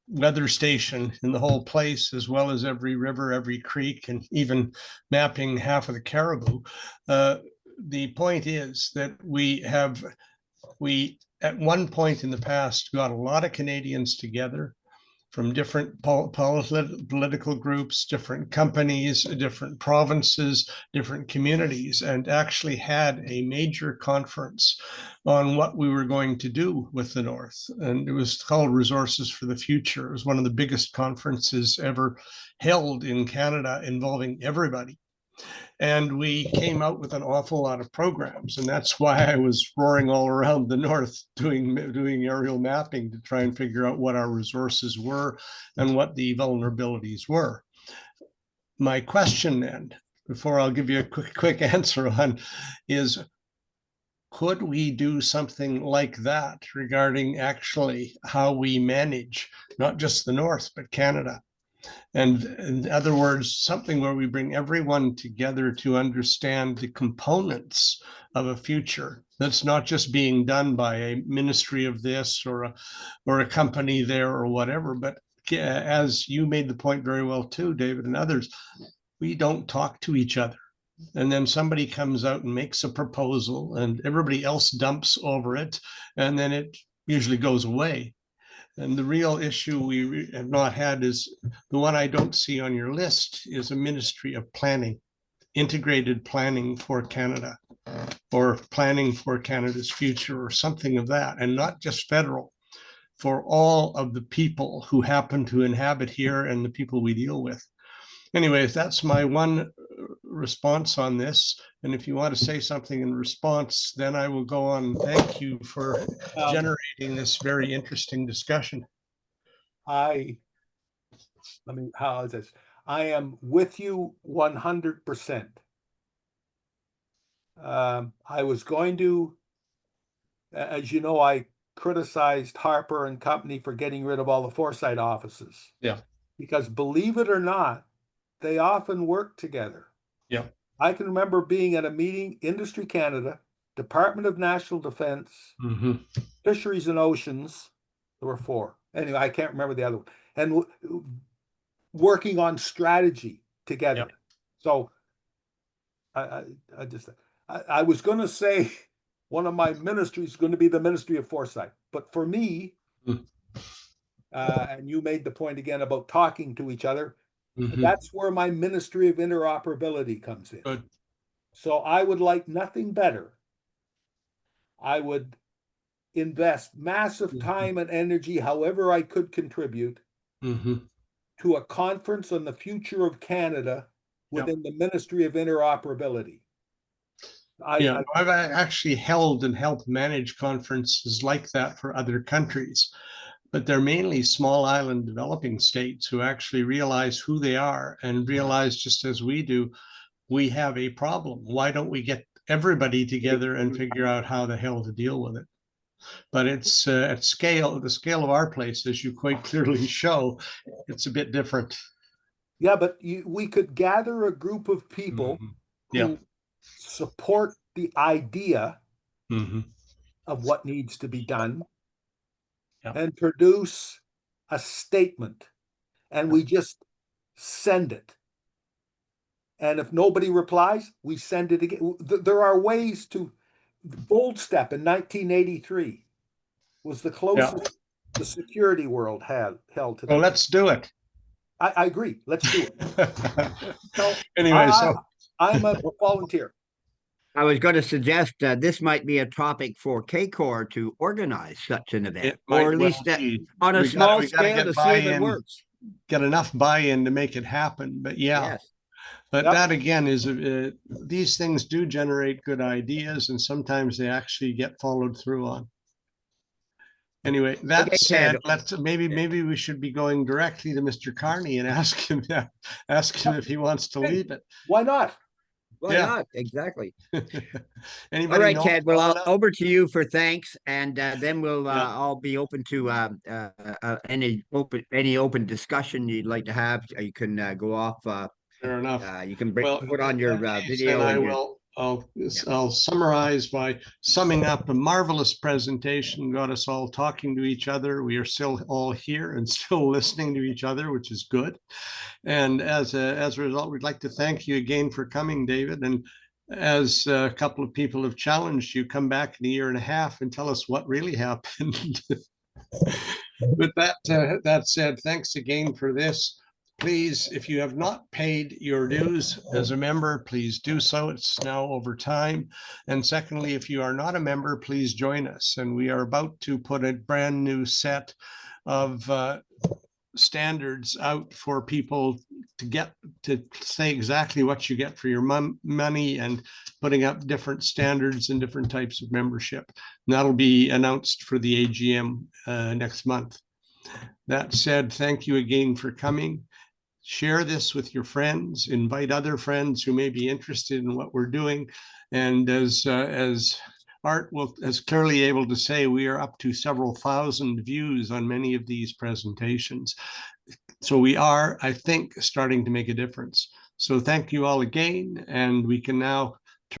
weather station in the whole place, as well as every river, every creek, and even mapping half of the Caribou. The point is that we at one point in the past got a lot of Canadians together from different political groups, different companies, different provinces, different communities, and actually had a major conference on what we were going to do with the North. And it was called Resources for the Future. It was one of the biggest conferences ever held in Canada involving everybody. And we came out with an awful lot of programs. And that's why I was roaring all around the North doing aerial mapping to try and figure out what our resources were and what the vulnerabilities were. My question then, before I'll give you a quick answer on, is could we do something like that regarding actually how we manage not just the North, but Canada? And in other words, something where we bring everyone together to understand the components of a future that's not just being done by a ministry of this or a company there or whatever, but as you made the point very well too, David and others, we don't talk to each other. And then somebody comes out and makes a proposal and everybody else dumps over it, and then it usually goes away. And the real issue we have not had is the one I don't see on your list is a ministry of planning, integrated planning for Canada, or planning for Canada's future, or something of that, and not just federal, for all of the people who happen to inhabit here and the people we deal with. Anyways, that's my one response on this. And if you want to say something in response, then I will go on. Thank you for generating this very interesting discussion. how is this? I am with you 100%. I was going to, as you know, I criticized Harper and company for getting rid of all the Foresight offices. Yeah. Because believe it or not, they often work together. Yeah. I can remember being at a meeting, Industry Canada, Department of National Defense, Fisheries and Oceans. There were 4. Anyway, I can't remember the other one. And working on strategy together. Yep. So I was going to say one of my ministries is going to be the Ministry of Foresight. But for me, and you made the point again about talking to each other, that's where my Ministry of Interoperability comes in. Good. So I would like nothing better. I would invest massive time and energy, however I could contribute, to a conference on the future of Canada within the Ministry of Interoperability. I've actually held and helped manage conferences like that for other countries, but they're mainly small island developing states who actually realize who they are and realize, just as we do, we have a problem. Why don't we get everybody together and figure out how the hell to deal with it? But it's at the scale of our place, as you quite clearly show, it's a bit different. Yeah, but we could gather a group of people who support the idea of what needs to be done and produce a statement, and we just send it. And if nobody replies, we send it again. There are ways to. Bold Step in 1983 was the closest the security world held to that. Well, let's do it. I agree. Let's do it. So anyway, I'm a volunteer. I was going to suggest this might be a topic for CACOR to organize such an event, or at least on a small scale to see if it works. Get enough buy-in to make it happen. But but that again is these things do generate good ideas, and sometimes they actually get followed through on. Anyway, that said, maybe we should be going directly to Mr. Carney and ask him if he wants to leave it. Why not? Why not? Exactly. Anybody? All right, Ted. Well, over to you for thanks, and then we'll I'll be open to any open discussion you'd like to have. You can go off. Fair enough. You can put on your video. And I'll summarize by summing up a marvelous presentation. Got us all talking to each other. We are still all here and still listening to each other, which is good. And as a result, we'd like to thank you again for coming, David. And as a couple of people have challenged you, come back in a year and a half and tell us what really happened. With that said, thanks again for this. Please, if you have not paid your dues as a member, please do so. It's now over time. And secondly, if you are not a member, please join us. And we are about to put a brand new set of standards out for people to say exactly what you get for your money, and putting up different standards and different types of membership. And that'll be announced for the AGM next month. That said, thank you again for coming. Share this with your friends, invite other friends who may be interested in what we're doing. And as Art is clearly able to say, we are up to several thousand views on many of these presentations. So we are, I think, starting to make a difference. So thank you all again, and we can now